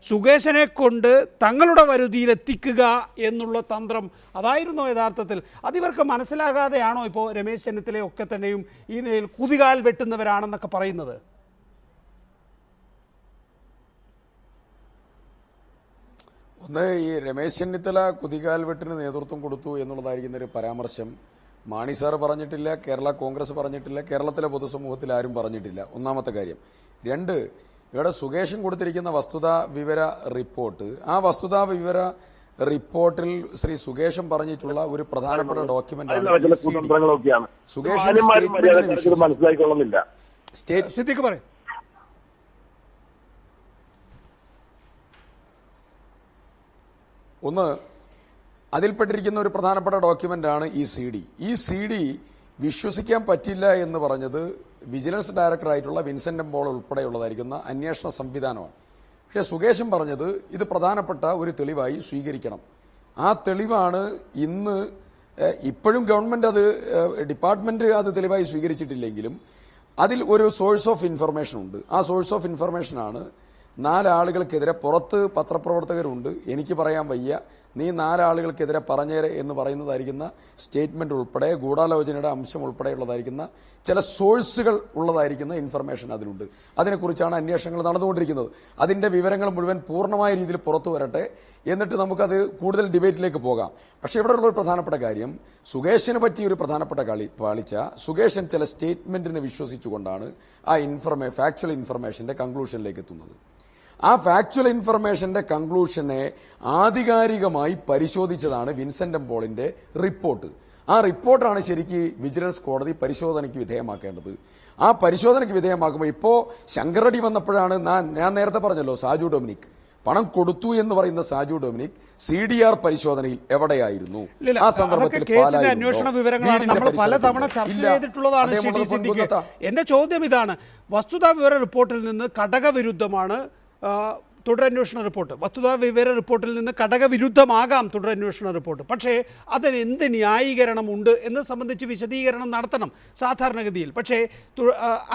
സുകേശനെ കൊണ്ട് തങ്ങളുടെ വരുതിയിലെത്തിക്കുക എന്നുള്ള തന്ത്രം അതായിരുന്നോ യഥാർത്ഥത്തിൽ? അതിവർക്ക് മനസ്സിലാകാതെയാണോ ഇപ്പോൾ രമേശ് ചെന്നിത്തലയൊക്കെ തന്നെയും ഈ നിലയിൽ കുതികാൽ വെട്ടുന്നവരാണെന്നൊക്കെ പറയുന്നത്? ഒന്ന്, ഈ രമേശ് ചെന്നിത്തല കുതികാൽ വെട്ടിന് നേതൃത്വം കൊടുത്തു എന്നുള്ളതായിരിക്കുന്ന ഒരു പരാമർശം മാണി സാർ പറഞ്ഞിട്ടില്ല, കേരള കോൺഗ്രസ് പറഞ്ഞിട്ടില്ല, കേരളത്തിലെ പൊതുസമൂഹത്തിൽ ആരും പറഞ്ഞിട്ടില്ല. ഒന്നാമത്തെ കാര്യം. രണ്ട്, ഇവിടെ സുകേഷൻ കൊടുത്തിരിക്കുന്ന വസ്തുതാ വിവര റിപ്പോർട്ട്, ആ വസ്തുതാ വിവര റിപ്പോർട്ടിൽ ശ്രീ സുകേഷൻ പറഞ്ഞിട്ടുള്ള ഒരു പ്രധാനപ്പെട്ട ഡോക്യുമെന്റ് മനസ്സിലാക്കിക്കൊള്ളുന്നില്ല. സിദ്ദിഖ് പറയും. ഒന്ന്, അതിൽപ്പെട്ടിരിക്കുന്ന ഒരു പ്രധാനപ്പെട്ട ഡോക്യുമെന്റാണ് ഈ CD വിശ്വസിക്കാൻ പറ്റില്ല എന്ന് പറഞ്ഞത് വിജിലൻസ് ഡയറക്ടറായിട്ടുള്ള വിൻസെന്റ് പോൾ ഉൾപ്പെടെയുള്ളതായിരിക്കുന്ന അന്വേഷണ സംവിധാനമാണ്. പക്ഷേ സുകേശൻ പറഞ്ഞത് ഇത് പ്രധാനപ്പെട്ട ഒരു തെളിവായി സ്വീകരിക്കണം. ആ തെളിവാണ് ഇന്ന് ഇപ്പോഴും ഗവൺമെന്റ് അത് ഡിപ്പാർട്ട്മെന്റ് അത് തെളിവായി സ്വീകരിച്ചിട്ടില്ലെങ്കിലും അതിൽ ഒരു സോഴ്സ് ഓഫ് ഇൻഫർമേഷൻ ഉണ്ട്. ആ സോഴ്സ് ഓഫ് ഇൻഫർമേഷനാണ് 4 ആളുകൾക്കെതിരെ പുറത്ത് പത്രപ്രവർത്തകരുണ്ട്, എനിക്ക് പറയാൻ വയ്യ, നീ 4 ആളുകൾക്കെതിരെ പറഞ്ഞേരെ എന്ന് പറയുന്നതായിരിക്കുന്ന സ്റ്റേറ്റ്മെന്റ് ഉൾപ്പെടെ ഗൂഢാലോചനയുടെ അംശം ഉൾപ്പെടെയുള്ളതായിരിക്കുന്ന ചില സോഴ്സുകൾ ഉള്ളതായിരിക്കുന്ന ഇൻഫർമേഷൻ അതിലുണ്ട്. അതിനെക്കുറിച്ചാണ് അന്വേഷണങ്ങൾ നടന്നുകൊണ്ടിരിക്കുന്നത്. അതിൻ്റെ വിവരങ്ങൾ മുഴുവൻ പൂർണ്ണമായ രീതിയിൽ പുറത്തു വരട്ടെ, എന്നിട്ട് നമുക്കത് കൂടുതൽ ഡിബേറ്റിലേക്ക് പോകാം. പക്ഷേ ഇവിടെ ഉള്ളൊരു പ്രധാനപ്പെട്ട കാര്യം, സുകേഷിനെ പറ്റി ഒരു പ്രധാനപ്പെട്ട പാളിച്ച, സുകേഷൻ ചില സ്റ്റേറ്റ്മെന്റിനെ വിശ്വസിച്ചുകൊണ്ടാണ് ആ ഫാക്ച്വൽ ഇൻഫർമേഷന്റെ കൺക്ലൂഷനിലേക്ക് എത്തുന്നത്. ആ ഫാക്ച്വൽ ഇൻഫർമേഷന്റെ കൺക്ലൂഷനെ ആധികാരികമായി പരിശോധിച്ചതാണ് വിൻസെന്റ് എം പോളിന്റെ റിപ്പോർട്ട്. ആ റിപ്പോർട്ടാണ് ശരിക്ക് വിജിലൻസ് കോടതി പരിശോധനയ്ക്ക് വിധേയമാക്കേണ്ടത്. ആ പരിശോധനയ്ക്ക് വിധേയമാക്കുമ്പോൾ ഇപ്പോൾ ശങ്കർ റെഡ്ഡി വന്നപ്പോഴാണ് ഞാൻ നേരത്തെ പറഞ്ഞല്ലോ, സാജു ഡൊമിനിക് പണം കൊടുത്തു എന്ന് പറയുന്ന സാജു ഡൊമിനിക് CDR പരിശോധനയിൽ എവിടെയായിരുന്നു? ആ സന്ദർഭത്തിൽ അന്വേഷണ വിവരങ്ങളാണ് നമ്മൾ പലതവണ ചർച്ച ചെയ്തിട്ടുള്ളതാണ്. എന്റെ ചോദ്യം ഇതാണ്, വസ്തുതാ വിവര റിപ്പോർട്ടിൽ നിന്ന് ഘടകവിരുദ്ധമാണ് തുടരന്വേഷണ റിപ്പോർട്ട്. വസ്തുതാ വിവര റിപ്പോർട്ടിൽ നിന്ന് ഘടകവിരുദ്ധമാകാം തുടരന്വേഷണ റിപ്പോർട്ട്. പക്ഷേ അതിന് എന്ത് ന്യായീകരണമുണ്ട് എന്ന് സംബന്ധിച്ച് വിശദീകരണം നടത്തണം സാധാരണഗതിയിൽ. പക്ഷേ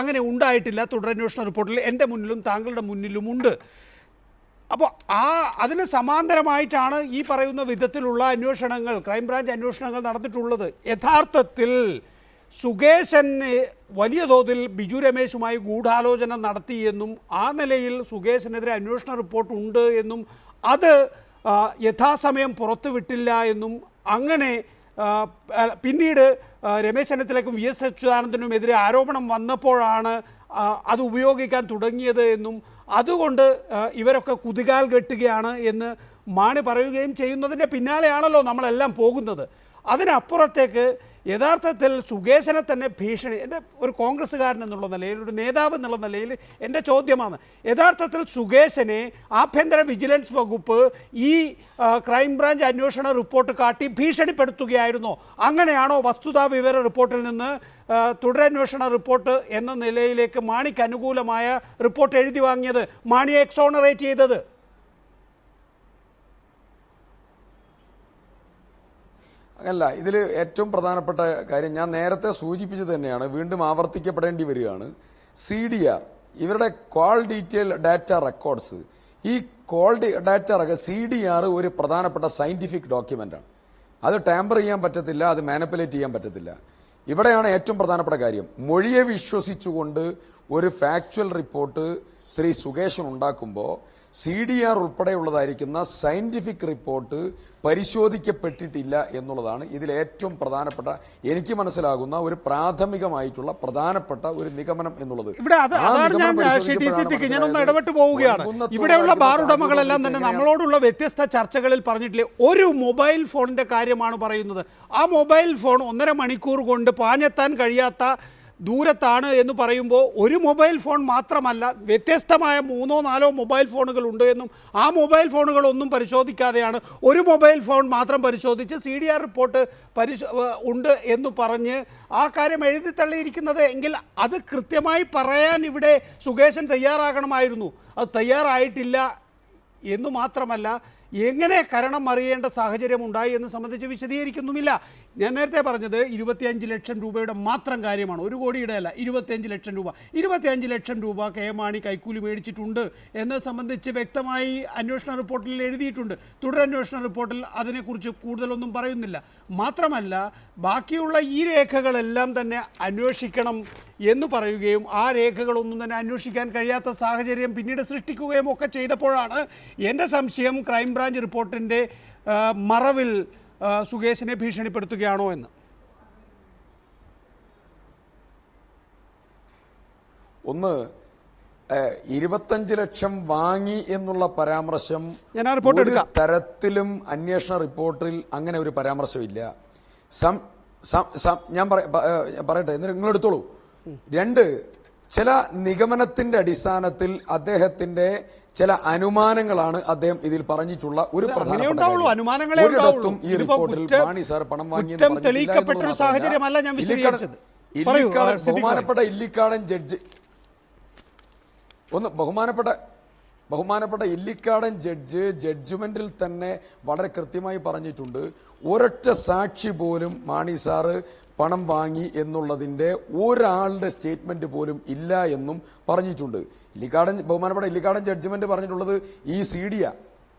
അങ്ങനെ ഉണ്ടായിട്ടില്ല. തുടരന്വേഷണ റിപ്പോർട്ടിൽ എൻ്റെ മുന്നിലും താങ്കളുടെ മുന്നിലുമുണ്ട്. അപ്പോൾ അതിന് സമാന്തരമായിട്ടാണ് ഈ പറയുന്ന വിധത്തിലുള്ള അന്വേഷണങ്ങൾ, ക്രൈംബ്രാഞ്ച് അന്വേഷണങ്ങൾ നടന്നിട്ടുള്ളത്. യഥാർത്ഥത്തിൽ സുകേശന് വലിയ തോതിൽ ബിജു രമേശുമായി ഗൂഢാലോചന നടത്തിയെന്നും ആ നിലയിൽ സുകേശനെതിരെ അന്വേഷണ റിപ്പോർട്ട് ഉണ്ട് എന്നും അത് യഥാസമയം പുറത്തുവിട്ടില്ല എന്നും അങ്ങനെ പിന്നീട് രമേശ് ചെന്നിത്തലയ്ക്കും VS അച്യുതാനന്ദനുമെതിരെ ആരോപണം വന്നപ്പോഴാണ് അത് ഉപയോഗിക്കാൻ തുടങ്ങിയത് എന്നും അതുകൊണ്ട് ഇവരൊക്കെ കുതികാൽ കെട്ടുകയാണ് എന്ന് മാണി പറയുകയും ചെയ്യുന്നതിൻ്റെ പിന്നാലെയാണല്ലോ നമ്മളെല്ലാം പോകുന്നത്. അതിനപ്പുറത്തേക്ക് യഥാർത്ഥത്തിൽ സുകേശനെ തന്നെ ഭീഷണി, എൻ്റെ ഒരു കോൺഗ്രസ്സുകാരൻ എന്നുള്ള നിലയിൽ, ഒരു നേതാവ് എന്നുള്ള നിലയിൽ എൻ്റെ ചോദ്യമാണ്, യഥാർത്ഥത്തിൽ സുകേശനെ ആഭ്യന്തര വിജിലൻസ് വകുപ്പ് ഈ ക്രൈംബ്രാഞ്ച് അന്വേഷണ റിപ്പോർട്ട് കാട്ടി ഭീഷണിപ്പെടുത്തുകയായിരുന്നോ? അങ്ങനെയാണോ വസ്തുതാ വിവര റിപ്പോർട്ടിൽ നിന്ന് തുടരന്വേഷണ റിപ്പോർട്ട് എന്ന നിലയിലേക്ക് മാണിക്ക് അനുകൂലമായ റിപ്പോർട്ട് എഴുതി വാങ്ങിയത്, മാണിയെ എക്സോണറേറ്റ് ചെയ്തത്? അല്ല, ഇതിൽ ഏറ്റവും പ്രധാനപ്പെട്ട കാര്യം ഞാൻ നേരത്തെ സൂചിപ്പിച്ചത് തന്നെയാണ്, വീണ്ടും ആവർത്തിക്കപ്പെടേണ്ടി വരികയാണ്. CDR, ഇവരുടെ കോൾ ഡീറ്റെയിൽ ഡാറ്റ റെക്കോർഡ്സ്, ഈ കോൾ ഡാറ്റ CDR ഒരു പ്രധാനപ്പെട്ട സയന്റിഫിക് ഡോക്യുമെൻ്റാണ്. അത് ടാമ്പർ ചെയ്യാൻ പറ്റത്തില്ല, അത് മാനിപ്പുലേറ്റ് ചെയ്യാൻ പറ്റത്തില്ല. ഇവിടെയാണ് ഏറ്റവും പ്രധാനപ്പെട്ട കാര്യം. മൊഴിയെ വിശ്വസിച്ചുകൊണ്ട് ഒരു ഫാക്ച്വൽ റിപ്പോർട്ട് ശ്രീ സുകേശൻ ഉണ്ടാക്കുമ്പോൾ CDR ഉൾപ്പെടെയുള്ളതായിരിക്കുന്ന സയന്റിഫിക് റിപ്പോർട്ട് പരിശോധിക്കപ്പെട്ടിട്ടില്ല എന്നുള്ളതാണ് ഇതിൽ ഏറ്റവും പ്രധാനപ്പെട്ട, എനിക്ക് മനസ്സിലാകുന്ന ഒരു പ്രാഥമികമായിട്ടുള്ള പ്രധാനപ്പെട്ട ഒരു നിഗമനം എന്നുള്ളത്. ഞാനൊന്ന് ഇടപെട്ട് പോവുകയാണ്. ഇവിടെയുള്ള ബാർ ഉടമകളെല്ലാം തന്നെ നമ്മളോടുള്ള വ്യത്യസ്ത ചർച്ചകളിൽ പറഞ്ഞിട്ടില്ലേ, ഒരു മൊബൈൽ ഫോണിന്റെ കാര്യമാണ് പറയുന്നത്. ആ മൊബൈൽ ഫോൺ 1.5 മണിക്കൂർ കൊണ്ട് പാഞ്ഞെത്താൻ കഴിയാത്ത ദൂരത്താണ് എന്ന് പറയുമ്പോൾ ഒരു മൊബൈൽ ഫോൺ മാത്രമല്ല, വ്യത്യസ്തമായ 3-4 മൊബൈൽ ഫോണുകൾ ഉണ്ട് എന്നും ആ മൊബൈൽ ഫോണുകളൊന്നും പരിശോധിക്കാതെയാണ് ഒരു മൊബൈൽ ഫോൺ മാത്രം പരിശോധിച്ച് CDR റിപ്പോർട്ട് ഉണ്ട് എന്ന് പറഞ്ഞ് ആ കാര്യം എഴുതി തള്ളിയിരിക്കുന്നത് എങ്കിൽ അത് കൃത്യമായി പറയാൻ ഇവിടെ സുകേശൻ തയ്യാറാകണമായിരുന്നു. അത് തയ്യാറായിട്ടില്ല എന്നു മാത്രമല്ല, എങ്ങനെ കരണം അറിയേണ്ട സാഹചര്യം ഉണ്ടായി എന്ന് സംബന്ധിച്ച് വിശദീകരിക്കുന്നുമില്ല. ഞാൻ നേരത്തെ പറഞ്ഞത് 25 ലക്ഷം രൂപയുടെ മാത്രം കാര്യമാണ്, 1 കോടിയുടെ അല്ല. 25 ലക്ഷം രൂപ, 25 ലക്ഷം രൂപ KM മാണി കൈക്കൂലി മേടിച്ചിട്ടുണ്ട് എന്ന് സംബന്ധിച്ച് വ്യക്തമായി അന്വേഷണ റിപ്പോർട്ടിൽ എഴുതിയിട്ടുണ്ട്. തുടരന്വേഷണ റിപ്പോർട്ടിൽ അതിനെക്കുറിച്ച് കൂടുതലൊന്നും പറയുന്നില്ല. മാത്രമല്ല, ബാക്കിയുള്ള ഈ രേഖകളെല്ലാം തന്നെ അന്വേഷിക്കണം എന്ന് പറയുകയും ആ രേഖകളൊന്നും തന്നെ അന്വേഷിക്കാൻ കഴിയാത്ത സാഹചര്യം പിന്നീട് സൃഷ്ടിക്കുകയും ഒക്കെ ചെയ്തപ്പോഴാണ് എൻ്റെ സംശയം ക്രൈംബ്രാഞ്ച് റിപ്പോർട്ടിൻ്റെ മറവിൽ സുകേശനെ ഭീഷണിപ്പെടുത്തുകയാണോ എന്ന്. ഒന്ന്, 25 ലക്ഷം വാങ്ങി എന്നുള്ള പരാമർശം ഒരു തരത്തിലും അന്വേഷണ റിപ്പോർട്ടിൽ അങ്ങനെ ഒരു പരാമർശമില്ല. ഞാൻ പറയട്ടെ, എന്നിട്ട് നിങ്ങൾ എടുത്തോളൂ. 2, ചില നിഗമനത്തിന്റെ അടിസ്ഥാനത്തിൽ അദ്ദേഹത്തിന്റെ ചില അനുമാനങ്ങളാണ് അദ്ദേഹം ഇതിൽ പറഞ്ഞിട്ടുള്ള ഒരു പ്രധാനപ്പെട്ട ഈ റിപ്പോർട്ടിൽ മാണി സാർ പണം വാങ്ങിയെന്ന് ബഹുമാനപ്പെട്ട ഇല്ലിക്കാടൻ ജഡ്ജ് ബഹുമാനപ്പെട്ട ഇല്ലിക്കാടൻ ജഡ്ജ്മെന്റിൽ തന്നെ വളരെ കൃത്യമായി പറഞ്ഞിട്ടുണ്ട്, ഒരൊറ്റ സാക്ഷി പോലും മാണി സാറ് പണം വാങ്ങി എന്നുള്ളതിന്റെ ഒരാളുടെ സ്റ്റേറ്റ്മെന്റ് പോലും ഇല്ല എന്നും പറഞ്ഞിട്ടുണ്ട്. ബഹുമാനപ്പെട്ട ഇല്ലിക്കാടൻ ജഡ്ജ്മെന്റ് പറഞ്ഞിട്ടുള്ളത് ഈ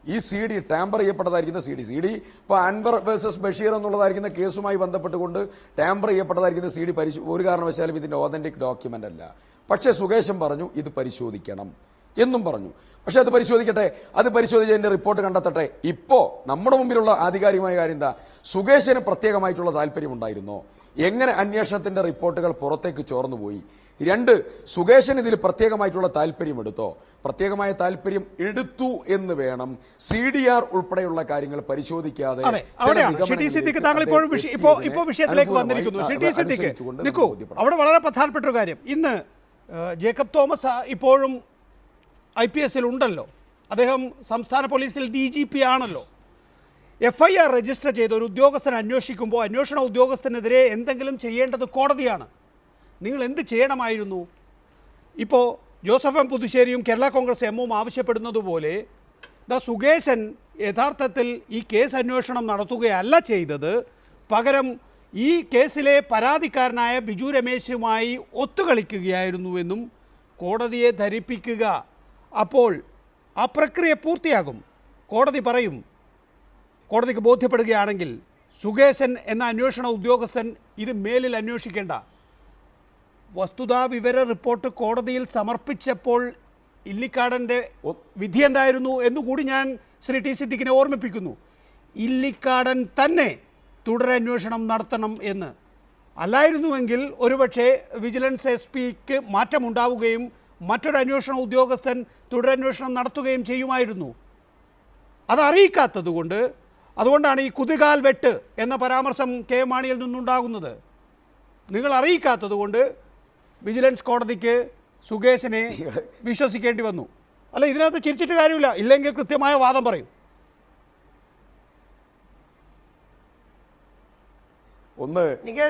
ഈ സി ഡി ടാമ്പർ ചെയ്യപ്പെട്ടതായിരിക്കുന്ന സി ഡി ഇപ്പോൾ അൻവർ വേഴ്സസ് ബഷീർ എന്നുള്ളതായിരിക്കുന്ന കേസുമായി ബന്ധപ്പെട്ടുകൊണ്ട് ടാമ്പർ ചെയ്യപ്പെട്ടതായിരിക്കുന്ന സി ഡി ഒരു കാരണവശാലും ഇതിൻ്റെ ഓതന്റിക് ഡോക്യുമെൻ്റ് അല്ല. പക്ഷേ സുകേശൻ പറഞ്ഞു ഇത് പരിശോധിക്കണം എന്നും പറഞ്ഞു. പക്ഷെ അത് പരിശോധിക്കട്ടെ, അത് പരിശോധിച്ചതിൻ്റെ റിപ്പോർട്ട് കണ്ടെത്തട്ടെ. ഇപ്പോൾ നമ്മുടെ മുമ്പിലുള്ള ആധികാരികമായ കാര്യം എന്താ? സുകേശന് പ്രത്യേകമായിട്ടുള്ള താല്പര്യമുണ്ടായിരുന്നോ? എങ്ങനെ അന്വേഷണത്തിന്റെ റിപ്പോർട്ടുകൾ പുറത്തേക്ക് ചോർന്നുപോയി? 2, സുകേശൻ ഇതിൽ പ്രത്യേകമായിട്ടുള്ള താല്പര്യം എടുത്തോ? പ്രത്യേകമായ താല്പര്യം എടുത്തു എന്ന് വേണം CDR ഉൾപ്പെടെയുള്ള കാര്യങ്ങൾ പരിശോധിക്കാതെ. വിഷയത്തിലേക്ക് വന്നിരിക്കുന്നു. അവിടെ വളരെ പ്രധാനപ്പെട്ട ഒരു കാര്യം, ഇന്ന് ജേക്കബ് തോമസ് ഇപ്പോഴും IPS ഉണ്ടല്ലോ, അദ്ദേഹം സംസ്ഥാന പോലീസിൽ DGP ആണല്ലോ. FIR രജിസ്റ്റർ ചെയ്ത ഒരു ഉദ്യോഗസ്ഥൻ അന്വേഷിക്കുമ്പോൾ അന്വേഷണ ഉദ്യോഗസ്ഥനെതിരെ എന്തെങ്കിലും ചെയ്യേണ്ടത് കോടതിയാണ്. നിങ്ങൾ എന്ത് ചെയ്യണമായിരുന്നു? ഇപ്പോൾ ജോസഫ് എം പുതുശ്ശേരിയും കേരള കോൺഗ്രസ് എമ്മും ആവശ്യപ്പെടുന്നത് പോലെ സുകേശൻ യഥാർത്ഥത്തിൽ ഈ കേസ് അന്വേഷണം നടത്തുകയല്ല ചെയ്തത്, പകരം ഈ കേസിലെ പരാതിക്കാരനായ ബിജു രമേശുമായി ഒത്തുകളിക്കുകയായിരുന്നുവെന്നും കോടതിയെ ധരിപ്പിക്കുക. അപ്പോൾ ആ പ്രക്രിയ പൂർത്തിയാകും. കോടതി പറയും, കോടതിക്ക് ബോധ്യപ്പെടുകയാണെങ്കിൽ സുകേശൻ എന്ന അന്വേഷണ ഉദ്യോഗസ്ഥൻ ഇത് മേലിൽ അന്വേഷിക്കേണ്ട. വസ്തുതാ വിവര റിപ്പോർട്ട് കോടതിയിൽ സമർപ്പിച്ചപ്പോൾ ഇല്ലിക്കാടൻ്റെ വിധി എന്തായിരുന്നു എന്നുകൂടി ഞാൻ ശ്രീ ടി സിദ്ദിഖിനെ ഓർമ്മിപ്പിക്കുന്നു. ഇല്ലിക്കാടൻ തന്നെ തുടരന്വേഷണം നടത്തണം എന്ന്. അല്ലായിരുന്നുവെങ്കിൽ ഒരുപക്ഷെ വിജിലൻസ് SP-ക്ക് മാറ്റമുണ്ടാവുകയും മറ്റൊരു അന്വേഷണ ഉദ്യോഗസ്ഥൻ തുടരന്വേഷണം നടത്തുകയും ചെയ്യുമായിരുന്നു. അതറിയിക്കാത്തതുകൊണ്ട്, അതുകൊണ്ടാണ് ഈ കുതികാൽ വെട്ട് എന്ന പരാമർശം കെ മാണിയിൽ നിന്നുണ്ടാകുന്നത്. നിങ്ങൾ അറിയിക്കാത്തതുകൊണ്ട് വിജിലൻസ് കോടതിക്ക് സുകേശനെ വിശ്വസിക്കേണ്ടി വന്നു. അല്ല, ഇതിനകത്ത് ചിരിച്ചിട്ട് കാര്യമില്ല. ഇല്ലെങ്കിൽ കൃത്യമായ വാദം പറയും. ഒന്ന്,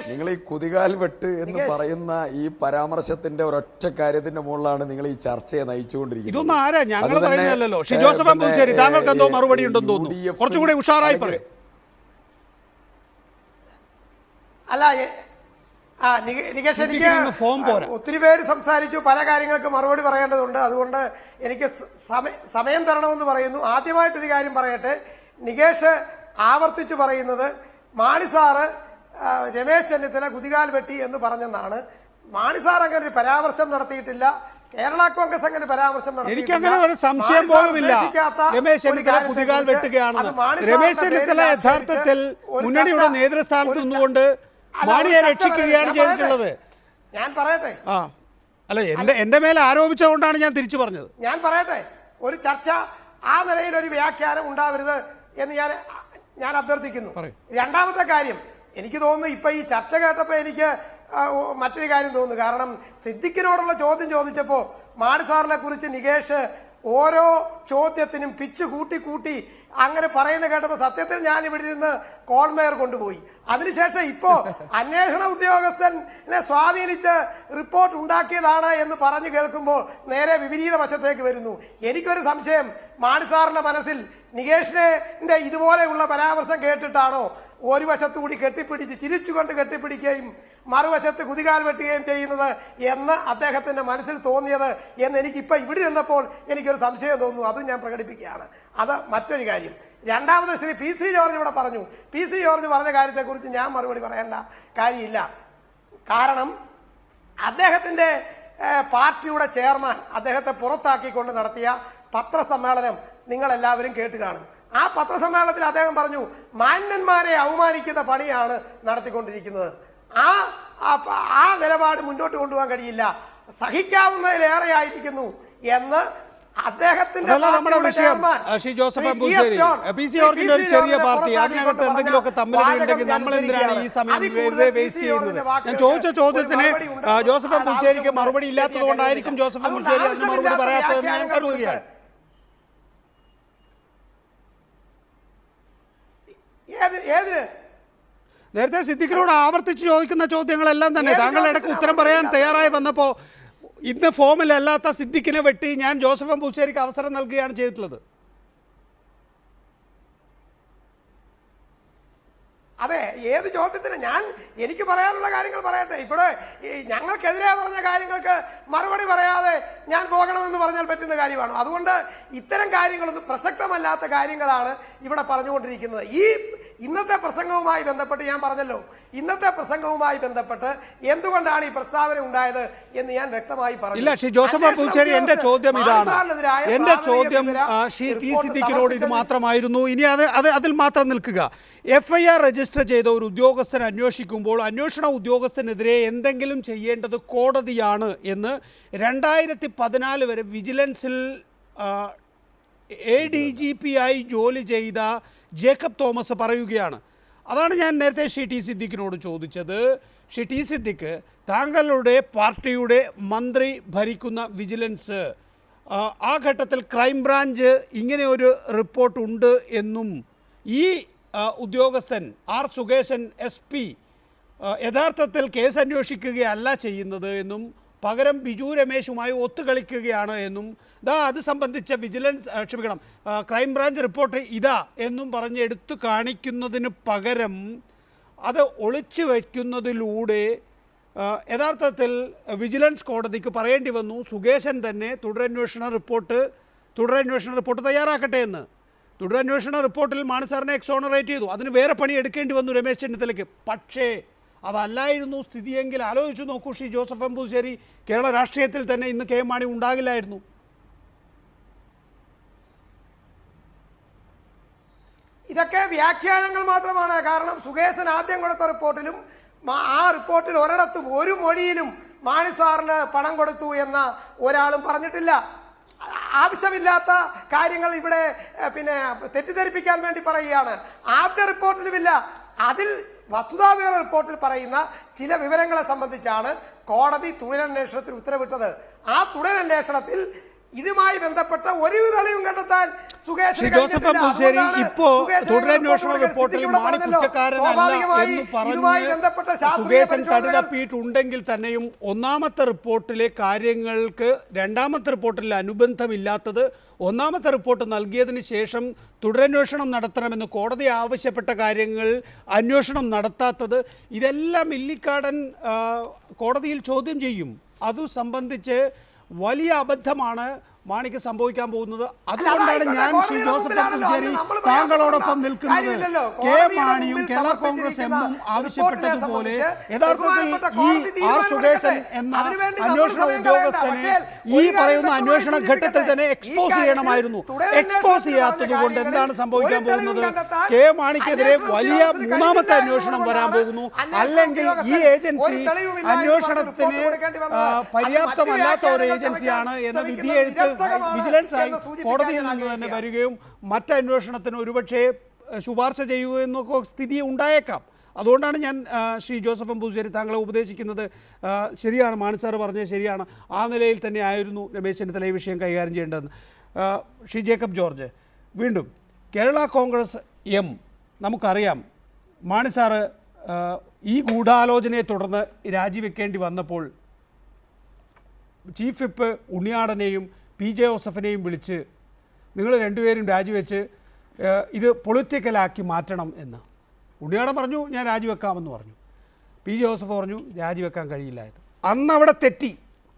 നിങ്ങൾ ഈ കുതികാൽ വെട്ട് എന്ന് പറയുന്ന ഈ പരാമർശത്തിന്റെ ഒരൊറ്റ കാര്യത്തിന്റെ മുകളിലാണ് നിങ്ങൾ ഈ ചർച്ചയെ നയിച്ചുകൊണ്ടിരിക്കുന്നത്. ഇതൊന്നും ആരാ ഞങ്ങൾ പറയുന്നതല്ലോ. ഷി ജോസഫ് അമ്പൂശ്ശേരി, താങ്കൾക്ക് എന്തോ മറുപടി ഉണ്ടെന്ന് തോന്നുന്നു. കുറച്ചുകൂടി ഉഷാറായി പറയും. അല്ല നികേഷ്, എനിക്ക് ഒത്തിരി പേര് സംസാരിച്ചു, പല കാര്യങ്ങൾക്ക് മറുപടി പറയേണ്ടതുണ്ട്. അതുകൊണ്ട് എനിക്ക് സമയം തരണമെന്ന് പറയുന്നു. ആദ്യമായിട്ടൊരു കാര്യം പറയട്ടെ. നികേഷ് ആവർത്തിച്ചു പറയുന്നത് മാണി സാറ് രമേശ് ചെന്നിത്തല കുതികാൽ വെട്ടി എന്ന് പറഞ്ഞെന്നാണ്. മാണി സാർ അങ്ങനെ ഒരു പരാമർശം നടത്തിയിട്ടില്ല. കേരള കോൺഗ്രസ് അങ്ങനെ പരാമർശം നടത്തിയിട്ടില്ല. എനിക്കങ്ങനെ ഒരു സംശയം പോലുമില്ല രമേശ് ചെന്നിത്തല കുതികാൽ വെട്ടുകയാണെന്ന്. രമേശ് ചെന്നിത്തല യഥാർത്ഥത്തിൽ മുന്നണിയുടെ നേതൃസ്ഥാനത്ത് നിന്നുകൊണ്ട് മാണിയെ രക്ഷിക്കുകയാണ് ചെയ്തിട്ടുള്ളത്. ഞാൻ പറയട്ടെ, അല്ല എന്റെ മേലെ ആരോപിച്ചുകൊണ്ടാണ് ഞാൻ തിരിച്ചു പറഞ്ഞത്. ഞാൻ പറയട്ടെ, ഒരു ചർച്ച ആ നിലയിൽ ഒരു വ്യാഖ്യാനം ഉണ്ടാവരുത് എന്ന് ഞാൻ അഭ്യർത്ഥിക്കുന്നു. രണ്ടാമത്തെ കാര്യം, എനിക്ക് തോന്നുന്നു ഇപ്പൊ ഈ ചർച്ച കേട്ടപ്പോൾ എനിക്ക് മറ്റൊരു കാര്യം തോന്നുന്നു. കാരണം സിദ്ദിഖിനോടുള്ള ചോദ്യം ചോദിച്ചപ്പോൾ മാണി സാറിനെ കുറിച്ച് നികേഷ് ഓരോ ചോദ്യത്തിനും പിച്ച് കൂട്ടി അങ്ങനെ പറയുന്ന കേട്ടപ്പോൾ സത്യത്തിൽ ഞാൻ ഇവിടെ ഇരുന്ന് കോൺമേയർ കൊണ്ടുപോയി. അതിനുശേഷം ഇപ്പോ അന്വേഷണ ഉദ്യോഗസ്ഥനെ സ്വാധീനിച്ച് റിപ്പോർട്ട് ഉണ്ടാക്കിയതാണ് എന്ന് പറഞ്ഞു കേൾക്കുമ്പോൾ നേരെ വിപരീത വശത്തേക്ക് വരുന്നു. എനിക്കൊരു സംശയം, മാണി സാറിന്റെ മനസ്സിൽ നികേഷിന്റെ ഇതുപോലെയുള്ള പരാമർശം കേട്ടിട്ടാണോ ഒരു വശത്തുകൂടി കെട്ടിപ്പിടിച്ച് ചിരിച്ചുകൊണ്ട് കെട്ടിപ്പിടിക്കുകയും മറുവശത്ത് കുതികാൽ വെട്ടുകയും ചെയ്യുന്നത് എന്ന് അദ്ദേഹത്തിന്റെ മനസ്സിൽ തോന്നിയത് എന്ന് എനിക്കിപ്പോൾ ഇവിടെ നിന്നപ്പോൾ എനിക്കൊരു സംശയം തോന്നുന്നു. അതും ഞാൻ പ്രകടിപ്പിക്കുകയാണ്. അത് മറ്റൊരു കാര്യം. രണ്ടാമത് ശ്രീ PC ജോർജ് ഇവിടെ പറഞ്ഞു. PC ജോർജ് പറഞ്ഞ കാര്യത്തെക്കുറിച്ച് ഞാൻ മറുപടി പറയേണ്ട കാര്യമില്ല. കാരണം അദ്ദേഹത്തിന്റെ പാർട്ടിയുടെ ചെയർമാൻ അദ്ദേഹത്തെ പുറത്താക്കിക്കൊണ്ട് നടത്തിയ പത്രസമ്മേളനം നിങ്ങളെല്ലാവരും കേട്ട് കാണും. ആ പത്രസമ്മേളനത്തിൽ അദ്ദേഹം പറഞ്ഞു, മാന്യന്മാരെ അവമാനിക്കുന്ന പണിയാണ് നടത്തിക്കൊണ്ടിരിക്കുന്നത്. ആ നിലപാട് മുന്നോട്ട് കൊണ്ടുപോകാൻ കഴിയില്ല, സഹിക്കാവുന്നതിലേറെ ആയിരിക്കുന്നു എന്ന് അദ്ദേഹത്തിന്റെ ചെറിയ പാർട്ടി അതിനകത്ത് എന്തെങ്കിലുമൊക്കെ തമ്മിലുണ്ടെങ്കിൽ നമ്മൾ എന്തിനാണ് ഈ സമയം വെറുതെ വേസ്റ്റ് ചെയ്യുന്നത്? ഞാൻ ചോദിച്ച ചോദ്യത്തിന് ജോസഫ് അമ്പൂശ്ശേരിക്ക് മറുപടി ഇല്ലാത്തത് കൊണ്ടായിരിക്കും ജോസഫ് അമ്പൂശ്ശേരി അതിന് മറുപടി പറയാത്തതെന്ന് ഞാൻ കരുതുകയാണ്. നേരത്തെ സിദ്ദിഖിനോട് ആവർത്തിച്ച് ചോദിക്കുന്ന ചോദ്യങ്ങളെല്ലാം തന്നെ താങ്കൾ ഇടയ്ക്ക് ഉത്തരം പറയാൻ തയ്യാറായി വന്നപ്പോൾ ഇന്ന് ഫോമിലല്ലാത്ത സിദ്ദിഖിനെ വെട്ടി ഞാൻ ജോസഫ് അമ്പൂശ്ശേരിക്ക് അവസരം നൽകുകയാണ് ചെയ്തിട്ടുള്ളത്. അതെ, ഏത് ചോദ്യത്തിന് എനിക്ക് പറയാനുള്ള കാര്യങ്ങൾ പറയട്ടെ. ഇവിടെ ഞങ്ങൾക്കെതിരെ പറഞ്ഞ കാര്യങ്ങൾക്ക് മറുപടി പറയാതെ ഞാൻ പോകണമെന്ന് പറഞ്ഞാൽ പറ്റുന്ന കാര്യമാണ്. അതുകൊണ്ട് ഇത്തരം കാര്യങ്ങളൊന്നും പ്രസക്തമല്ലാത്ത കാര്യങ്ങളാണ് ഇവിടെ പറഞ്ഞുകൊണ്ടിരിക്കുന്നത്. ഇന്നത്തെ പ്രസംഗവുമായി ബന്ധപ്പെട്ട് ഞാൻ പറഞ്ഞല്ലോ, ഇന്നത്തെ പ്രസംഗവുമായി ബന്ധപ്പെട്ട് എന്തുകൊണ്ടാണ് ഈ പ്രസ്താവന ഉണ്ടായത് എന്ന് ഞാൻ വ്യക്തമായി പറഞ്ഞു. ഇല്ല, ശ്രീ ജോസഫ് അമ്പൂശ്ശേരി, എന്റെ ചോദ്യം ഇതാണ്. എന്റെ ചോദ്യം ശ്രീ ടി സിദ്ദിഖിനോട് ഇത് മാത്രമായിരുന്നു. ഇനി അതിൽ മാത്രം നിൽക്കുക. FIR രജിസ്റ്റർ ചെയ്ത ഒരു ഉദ്യോഗസ്ഥൻ അന്വേഷിക്കുമ്പോൾ അന്വേഷണ ഉദ്യോഗസ്ഥനെതിരെ എന്തെങ്കിലും ചെയ്യേണ്ടത് കോടതിയാണ് എന്ന് 2014 വരെ വിജിലൻസിൽ ADGP ആയി ജോലി ചെയ്ത ജേക്കബ് തോമസ് പറയുകയാണ്. അതാണ് ഞാൻ നേരത്തെ ശ്രീ ടി സിദ്ദിഖിനോട് ചോദിച്ചത്. ശ്രീ ടി സിദ്ദിഖ്, താങ്കളുടെ പാർട്ടിയുടെ മന്ത്രി ഭരിക്കുന്ന വിജിലൻസ് ആ ഘട്ടത്തിൽ ക്രൈംബ്രാഞ്ച് ഇങ്ങനെ ഒരു റിപ്പോർട്ടുണ്ട് എന്നും ഈ ഉദ്യോഗസ്ഥൻ R സുകേശൻ SP യഥാർത്ഥത്തിൽ കേസ് അന്വേഷിക്കുകയല്ല ചെയ്യുന്നത് എന്നും പകരം ബിജു രമേശുമായി ഒത്തുകളിക്കുകയാണ് എന്നും അത് സംബന്ധിച്ച ക്രൈംബ്രാഞ്ച് റിപ്പോർട്ട് ഇതാ എന്നും പറഞ്ഞ് എടുത്തു കാണിക്കുന്നതിന് പകരം അത് ഒളിച്ചു വയ്ക്കുന്നതിലൂടെ യഥാർത്ഥത്തിൽ വിജിലൻസ് കോടതിക്ക് പറയേണ്ടി വന്നു സുകേശൻ തന്നെ തുടരന്വേഷണ റിപ്പോർട്ട് തയ്യാറാക്കട്ടെ എന്ന്. തുടരന്വേഷണ റിപ്പോർട്ടിൽ മാണി സാറിനെ എക്സോണറേറ്റ് ചെയ്തു. അതിന് വേറെ പണി എടുക്കേണ്ടി വന്നു രമേശ് ചെന്നിത്തലയ്ക്ക്. പക്ഷേ അതല്ലായിരുന്നു സ്ഥിതിയെങ്കിൽ ആലോചിച്ചു നോക്കൂ ശ്രീ ജോസഫ് അമ്പൂശ്ശേരി, കേരള രാഷ്ട്രീയത്തിൽ തന്നെ ഇന്ന് KM മാണി ഉണ്ടാകില്ലായിരുന്നു. ഇതൊക്കെ വ്യാഖ്യാനങ്ങൾ മാത്രമാണ്. കാരണം സുകേശൻ ആദ്യം കൊടുത്ത റിപ്പോർട്ടിലും ആ റിപ്പോർട്ടിൽ ഒരിടത്തും ഒരു മൊഴിയിലും മാണി സാറിന് പണം കൊടുത്തു എന്ന ഒരാളും പറഞ്ഞിട്ടില്ല. ആവശ്യമില്ലാത്ത കാര്യങ്ങൾ ഇവിടെ തെറ്റിദ്ധരിപ്പിക്കാൻ വേണ്ടി പറയുകയാണ്. ആദ്യ റിപ്പോർട്ടിലുമില്ല. അതിൽ വസ്തുതാവിവര റിപ്പോർട്ടിൽ പറയുന്ന ചില വിവരങ്ങളെ സംബന്ധിച്ചാണ് കോടതി തുടരന്വേഷണത്തിന് ഉത്തരവിട്ടത്. ആ തുടരന്വേഷണത്തിൽ ഇതുമായി ബന്ധപ്പെട്ട ഒരു തെളിവും കണ്ടെത്താൻ ജോസഫ് അമ്പൂശ്ശേരി ഇപ്പോൾ തുടരന്വേഷണ റിപ്പോർട്ടിൽ മാണി കുറ്റക്കാരനല്ല എന്ന് പറഞ്ഞ് സുകേശൻ തടിതപ്പിയിട്ടുണ്ടെങ്കിൽ തന്നെയും ഒന്നാമത്തെ റിപ്പോർട്ടിലെ കാര്യങ്ങൾക്ക് രണ്ടാമത്തെ റിപ്പോർട്ടിൽ അനുബന്ധമില്ലാത്തത്, ഒന്നാമത്തെ റിപ്പോർട്ട് നൽകിയതിന് ശേഷം തുടരന്വേഷണം നടത്തണമെന്ന് കോടതി ആവശ്യപ്പെട്ട കാര്യങ്ങൾ അന്വേഷണം നടത്താത്തത്, ഇതെല്ലാം ഇല്ലിക്കാടൻ കോടതിയിൽ ചോദ്യം ചെയ്യും. അത് സംബന്ധിച്ച് വലിയ അബദ്ധമാണ് മാണിക്ക് സംഭവിക്കാൻ പോകുന്നത്. അതുകൊണ്ടാണ് ഞാൻ ശ്രീ ജോസഫ് അമ്പൂശ്ശേരി താങ്കളോടൊപ്പം നിൽക്കുന്നത്. KM മാണിയും കേരള കോൺഗ്രസ് എമ്മും ആവശ്യപ്പെട്ടതുപോലെ യഥാർത്ഥത്തിൽ ഈ R സുകേശൻ എന്ന അന്വേഷണ ഉദ്യോഗസ്ഥനെ ഈ പറയുന്ന അന്വേഷണ ഘട്ടത്തിൽ തന്നെ എക്സ്പോസ് ചെയ്യണമായിരുന്നു. എക്സ്പോസ് ചെയ്യാത്തത് കൊണ്ട് എന്താണ് സംഭവിക്കാൻ പോകുന്നത്? KM മാണിക്കെതിരെ വലിയ മൂന്നാമത്തെ അന്വേഷണം വരാൻ പോകുന്നു. അല്ലെങ്കിൽ ഈ ഏജൻസി അന്വേഷണത്തിന് പര്യാപ്തമല്ലാത്ത ഒരു ഏജൻസിയാണ് എന്ന വിധിയെഴുത്ത് വിജിലൻസ് ആയി കോടതിയിൽ നിന്ന് തന്നെ വരികയും മറ്റന്വേഷണത്തിന് ഒരുപക്ഷെ ശുപാർശ ചെയ്യുകയെന്നൊക്കെ സ്ഥിതി ഉണ്ടായേക്കാം. അതുകൊണ്ടാണ് ഞാൻ ശ്രീ ജോസഫ് അമ്പൂശ്ശേരി താങ്കളെ ഉപദേശിക്കുന്നത്. ശരിയാണ്, മാണി സാറ് പറഞ്ഞത് ശരിയാണ്. ആ നിലയിൽ തന്നെ ആയിരുന്നു രമേശ് ചെന്നിത്തല ഈ വിഷയം കൈകാര്യം ചെയ്യേണ്ടതെന്ന്. ശ്രീ ജേക്കബ് ജോർജ്, വീണ്ടും കേരള കോൺഗ്രസ് എം നമുക്കറിയാം, മാണി സാറ് ഈ ഗൂഢാലോചനയെ തുടർന്ന് രാജിവെക്കേണ്ടി വന്നപ്പോൾ ചീഫ് വിപ്പ് ഉണ്ണിയാടനെയും PJ ജോസഫിനെയും വിളിച്ച് നിങ്ങൾ രണ്ടുപേരും രാജിവെച്ച് ഇത് പൊളിറ്റിക്കലാക്കി മാറ്റണം എന്ന്. ഉണ്ണിയാടൻ പറഞ്ഞു ഞാൻ രാജിവെക്കാമെന്ന് പറഞ്ഞു. PJ ജോസഫ് പറഞ്ഞു രാജിവെക്കാൻ കഴിയില്ല എന്ന്. അന്ന് അവിടെ തെറ്റി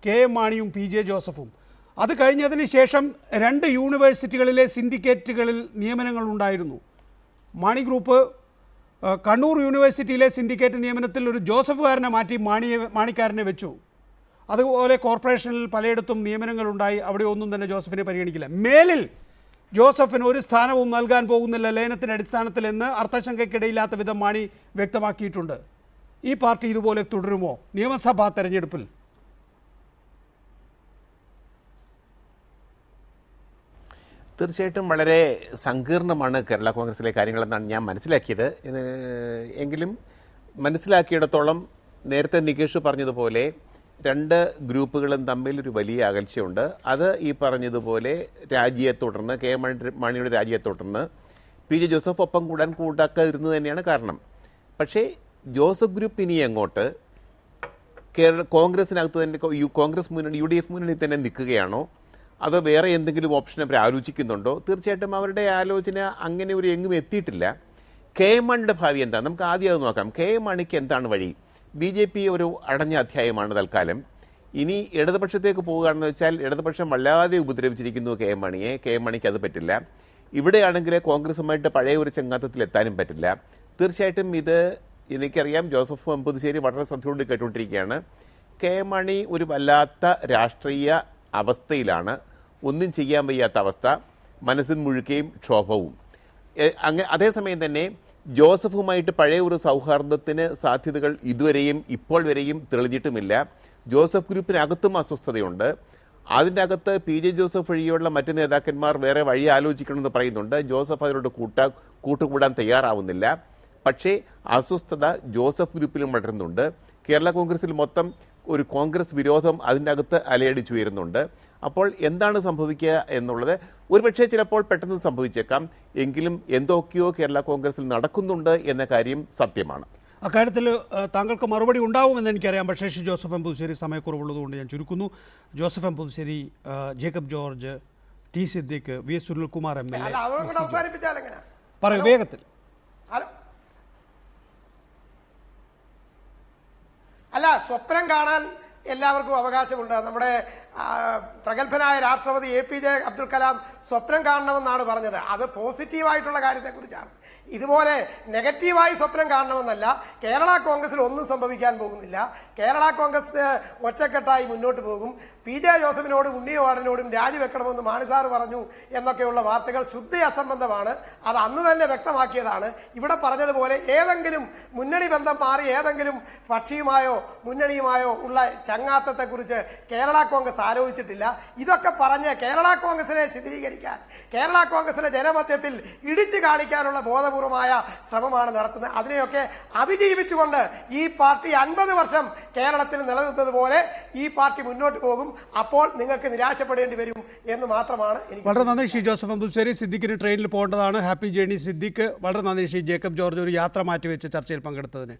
KM മാണിയും PJ ജോസഫും. അത് കഴിഞ്ഞതിന് ശേഷം 2 യൂണിവേഴ്സിറ്റികളിലെ സിൻഡിക്കേറ്റുകളിൽ നിയമനങ്ങൾ ഉണ്ടായിരുന്നു. മാണി ഗ്രൂപ്പ് കണ്ണൂർ യൂണിവേഴ്സിറ്റിയിലെ സിൻഡിക്കേറ്റ് നിയമനത്തിൽ ഒരു ജോസഫുകാരനെ മാറ്റി മാണിക്കാരനെ വെച്ചു. അതുപോലെ കോർപ്പറേഷനിൽ പലയിടത്തും നിയമനങ്ങളുണ്ടായി. അവിടെ ഒന്നും തന്നെ ജോസഫിനെ പരിഗണിക്കില്ല. മേലിൽ ജോസഫിന് ഒരു സ്ഥാനവും നൽകാൻ പോകുന്നില്ല ലയനത്തിൻ്റെ അടിസ്ഥാനത്തിൽ എന്ന് അർത്ഥശങ്കയ്ക്കിടയില്ലാത്ത വിധം മാണി വ്യക്തമാക്കിയിട്ടുണ്ട്. ഈ പാർട്ടി ഇതുപോലെ തുടരുമോ നിയമസഭാ തെരഞ്ഞെടുപ്പിൽ? തീർച്ചയായിട്ടും വളരെ സങ്കീർണമാണ് കേരള കോൺഗ്രസിലെ കാര്യങ്ങളെന്നാണ് ഞാൻ മനസ്സിലാക്കിയത്. എങ്കിലും മനസ്സിലാക്കിയിടത്തോളം നേരത്തെ നികേഷ് പറഞ്ഞതുപോലെ 2 ഗ്രൂപ്പുകളും തമ്മിൽ ഒരു വലിയ അകൽച്ചയുണ്ട്. അത് ഈ പറഞ്ഞതുപോലെ രാജിയെ തുടർന്ന് KM മാണിയുടെ രാജിയെ തുടർന്ന് PJ ജോസഫ് ഒപ്പം കൂടാക്കാതിരുന്നത് തന്നെയാണ് കാരണം. പക്ഷേ ജോസഫ് ഗ്രൂപ്പ് ഇനി അങ്ങോട്ട് കോൺഗ്രസിനകത്ത് തന്നെ കോൺഗ്രസ് മുന്നണി UDF മുന്നണി തന്നെ നിൽക്കുകയാണോ അതോ വേറെ എന്തെങ്കിലും ഓപ്ഷൻ അവർ ആലോചിക്കുന്നുണ്ടോ? തീർച്ചയായിട്ടും അവരുടെ ആലോചന അങ്ങനെ ഒരു എങ്ങും എത്തിയിട്ടില്ല. കെ എം മാണിയുടെ ഭാവി എന്താ? നമുക്ക് ആദ്യം അത് നോക്കാം. കെ എം മാണിക്ക് എന്താണ് വഴി? BJP ഒരു അടഞ്ഞ അധ്യായമാണ് തൽക്കാലം. ഇനി ഇടതുപക്ഷത്തേക്ക് പോവുകയാണെന്ന് വെച്ചാൽ ഇടതുപക്ഷം വല്ലാതെ ഉപദ്രവിച്ചിരിക്കുന്നു കെ എം മാണിയെ. കെ എം മാണിക്ക് അത് പറ്റില്ല. ഇവിടെയാണെങ്കിൽ കോൺഗ്രസുമായിട്ട് പഴയ ഒരു ചങ്ങാത്തത്തിൽ എത്താനും പറ്റില്ല. തീർച്ചയായിട്ടും ഇത് എനിക്കറിയാം, ജോസഫ് പുതുശ്ശേരി വളരെ ശ്രദ്ധയോടെ കേട്ടുകൊണ്ടിരിക്കുകയാണ്. കെ എം മാണി ഒരു വല്ലാത്ത രാഷ്ട്രീയ അവസ്ഥയിലാണ്, ഒന്നും ചെയ്യാൻ വയ്യാത്ത അവസ്ഥ, മനസ്സിൻ മുഴുക്കയും ക്ഷോഭവും. അതേസമയം തന്നെ ജോസഫുമായിട്ട് പഴയ ഒരു സൗഹാർദ്ദത്തിന് സാധ്യതകൾ ഇതുവരെയും ഇപ്പോൾ വരെയും തെളിഞ്ഞിട്ടുമില്ല. ജോസഫ് ഗ്രൂപ്പിനകത്തും അസ്വസ്ഥതയുണ്ട്. അതിൻ്റെ അകത്ത് PJ ജോസഫ് വഴിയുള്ള മറ്റ് നേതാക്കന്മാർ വേറെ വഴി ആലോചിക്കണമെന്ന് പറയുന്നുണ്ട്. ജോസഫ് അതിനോട് കൂട്ടുകൂടാൻ തയ്യാറാവുന്നില്ല. പക്ഷേ അസ്വസ്ഥത ജോസഫ് ഗ്രൂപ്പിലും വളരുന്നുണ്ട്. കേരള കോൺഗ്രസിൽ മൊത്തം ഒരു കോൺഗ്രസ് വിരോധം അതിൻ്റെ അകത്ത് അലയടിച്ചു വരുന്നുണ്ട്. അപ്പോൾ എന്താണ് സംഭവിക്കുക എന്നുള്ളത് ഒരുപക്ഷെ ചിലപ്പോൾ പെട്ടെന്ന് സംഭവിച്ചേക്കാം. എങ്കിലും എന്തൊക്കെയോ കേരള കോൺഗ്രസിൽ നടക്കുന്നുണ്ട് എന്ന കാര്യം സത്യമാണ്. അക്കാര്യത്തിൽ താങ്കൾക്ക് മറുപടി ഉണ്ടാവുമെന്ന് എനിക്കറിയാം. പക്ഷേ ജോസഫ് എം പുതുശ്ശേരി സമയക്കുറവുള്ളതുകൊണ്ട് ഞാൻ ചുരുക്കുന്നു. Joseph M Puthussery, Jacob George, T Siddique, VS Sunilkumar MLA പറയൂ വേഗത്തിൽ. അല്ല, സ്വപ്നം കാണാൻ എല്ലാവർക്കും അവകാശമുണ്ട്. നമ്മുടെ പ്രഗത്ഭനായ രാഷ്ട്രപതി APJ അബ്ദുൽ കലാം സ്വപ്നം കാണണമെന്നാണ് പറഞ്ഞത്. അത് പോസിറ്റീവായിട്ടുള്ള കാര്യത്തെക്കുറിച്ചാണ്. ഇതുപോലെ നെഗറ്റീവായി സ്വപ്നം കാണണമെന്നല്ല. കേരള കോൺഗ്രസിൽ ഒന്നും സംഭവിക്കാൻ പോകുന്നില്ല. കേരള കോൺഗ്രസ് ഒറ്റക്കെട്ടായി മുന്നോട്ട് പോകും. PJ ജോസഫിനോടും ഉണ്ണിയോടനോടും രാജിവെക്കണമെന്ന് മാണി സാറ് പറഞ്ഞു എന്നൊക്കെയുള്ള വാർത്തകൾ ശുദ്ധ അസംബന്ധമാണ്. അത് അന്ന് തന്നെ വ്യക്തമാക്കിയതാണ്. ഇവിടെ പറഞ്ഞതുപോലെ ഏതെങ്കിലും മുന്നണി ബന്ധം മാറി ഏതെങ്കിലും കക്ഷിയുമായോ മുന്നണിയുമായോ ഉള്ള ചങ്ങാത്തത്തെക്കുറിച്ച് കേരള കോൺഗ്രസ് ആലോചിച്ചിട്ടില്ല. ഇതൊക്കെ പറഞ്ഞ് കേരള കോൺഗ്രസിനെ ചിത്രീകരിക്കാൻ, കേരള കോൺഗ്രസിനെ ജനമധ്യത്തിൽ ഇടിച്ചു കാണിക്കാനുള്ള ബോധപൂർവമായ ശ്രമമാണ് നടത്തുന്നത്. അതിനെയൊക്കെ അതിജീവിച്ചുകൊണ്ട് ഈ പാർട്ടി 50 വർഷം കേരളത്തിൽ നിലനിന്നതുപോലെ ഈ പാർട്ടി മുന്നോട്ട് പോകും. അപ്പോൾ നിങ്ങൾക്ക് നിരാശപ്പെടേണ്ടി വരും എന്ന് മാത്രമാണ് എനിക്ക്. വളരെ നന്ദി ജോസഫ് എം പുതുശ്ശേരി. സിദ്ദിഖിന് ട്രെയിനിൽ പോകേണ്ടതാണ്. Happy journey Siddique. വളരെ നന്ദി ജേക്കബ് ജോർജ് ഒരു യാത്ര മാറ്റിവെച്ച് ചർച്ചയിൽ പങ്കെടുത്തതിന്.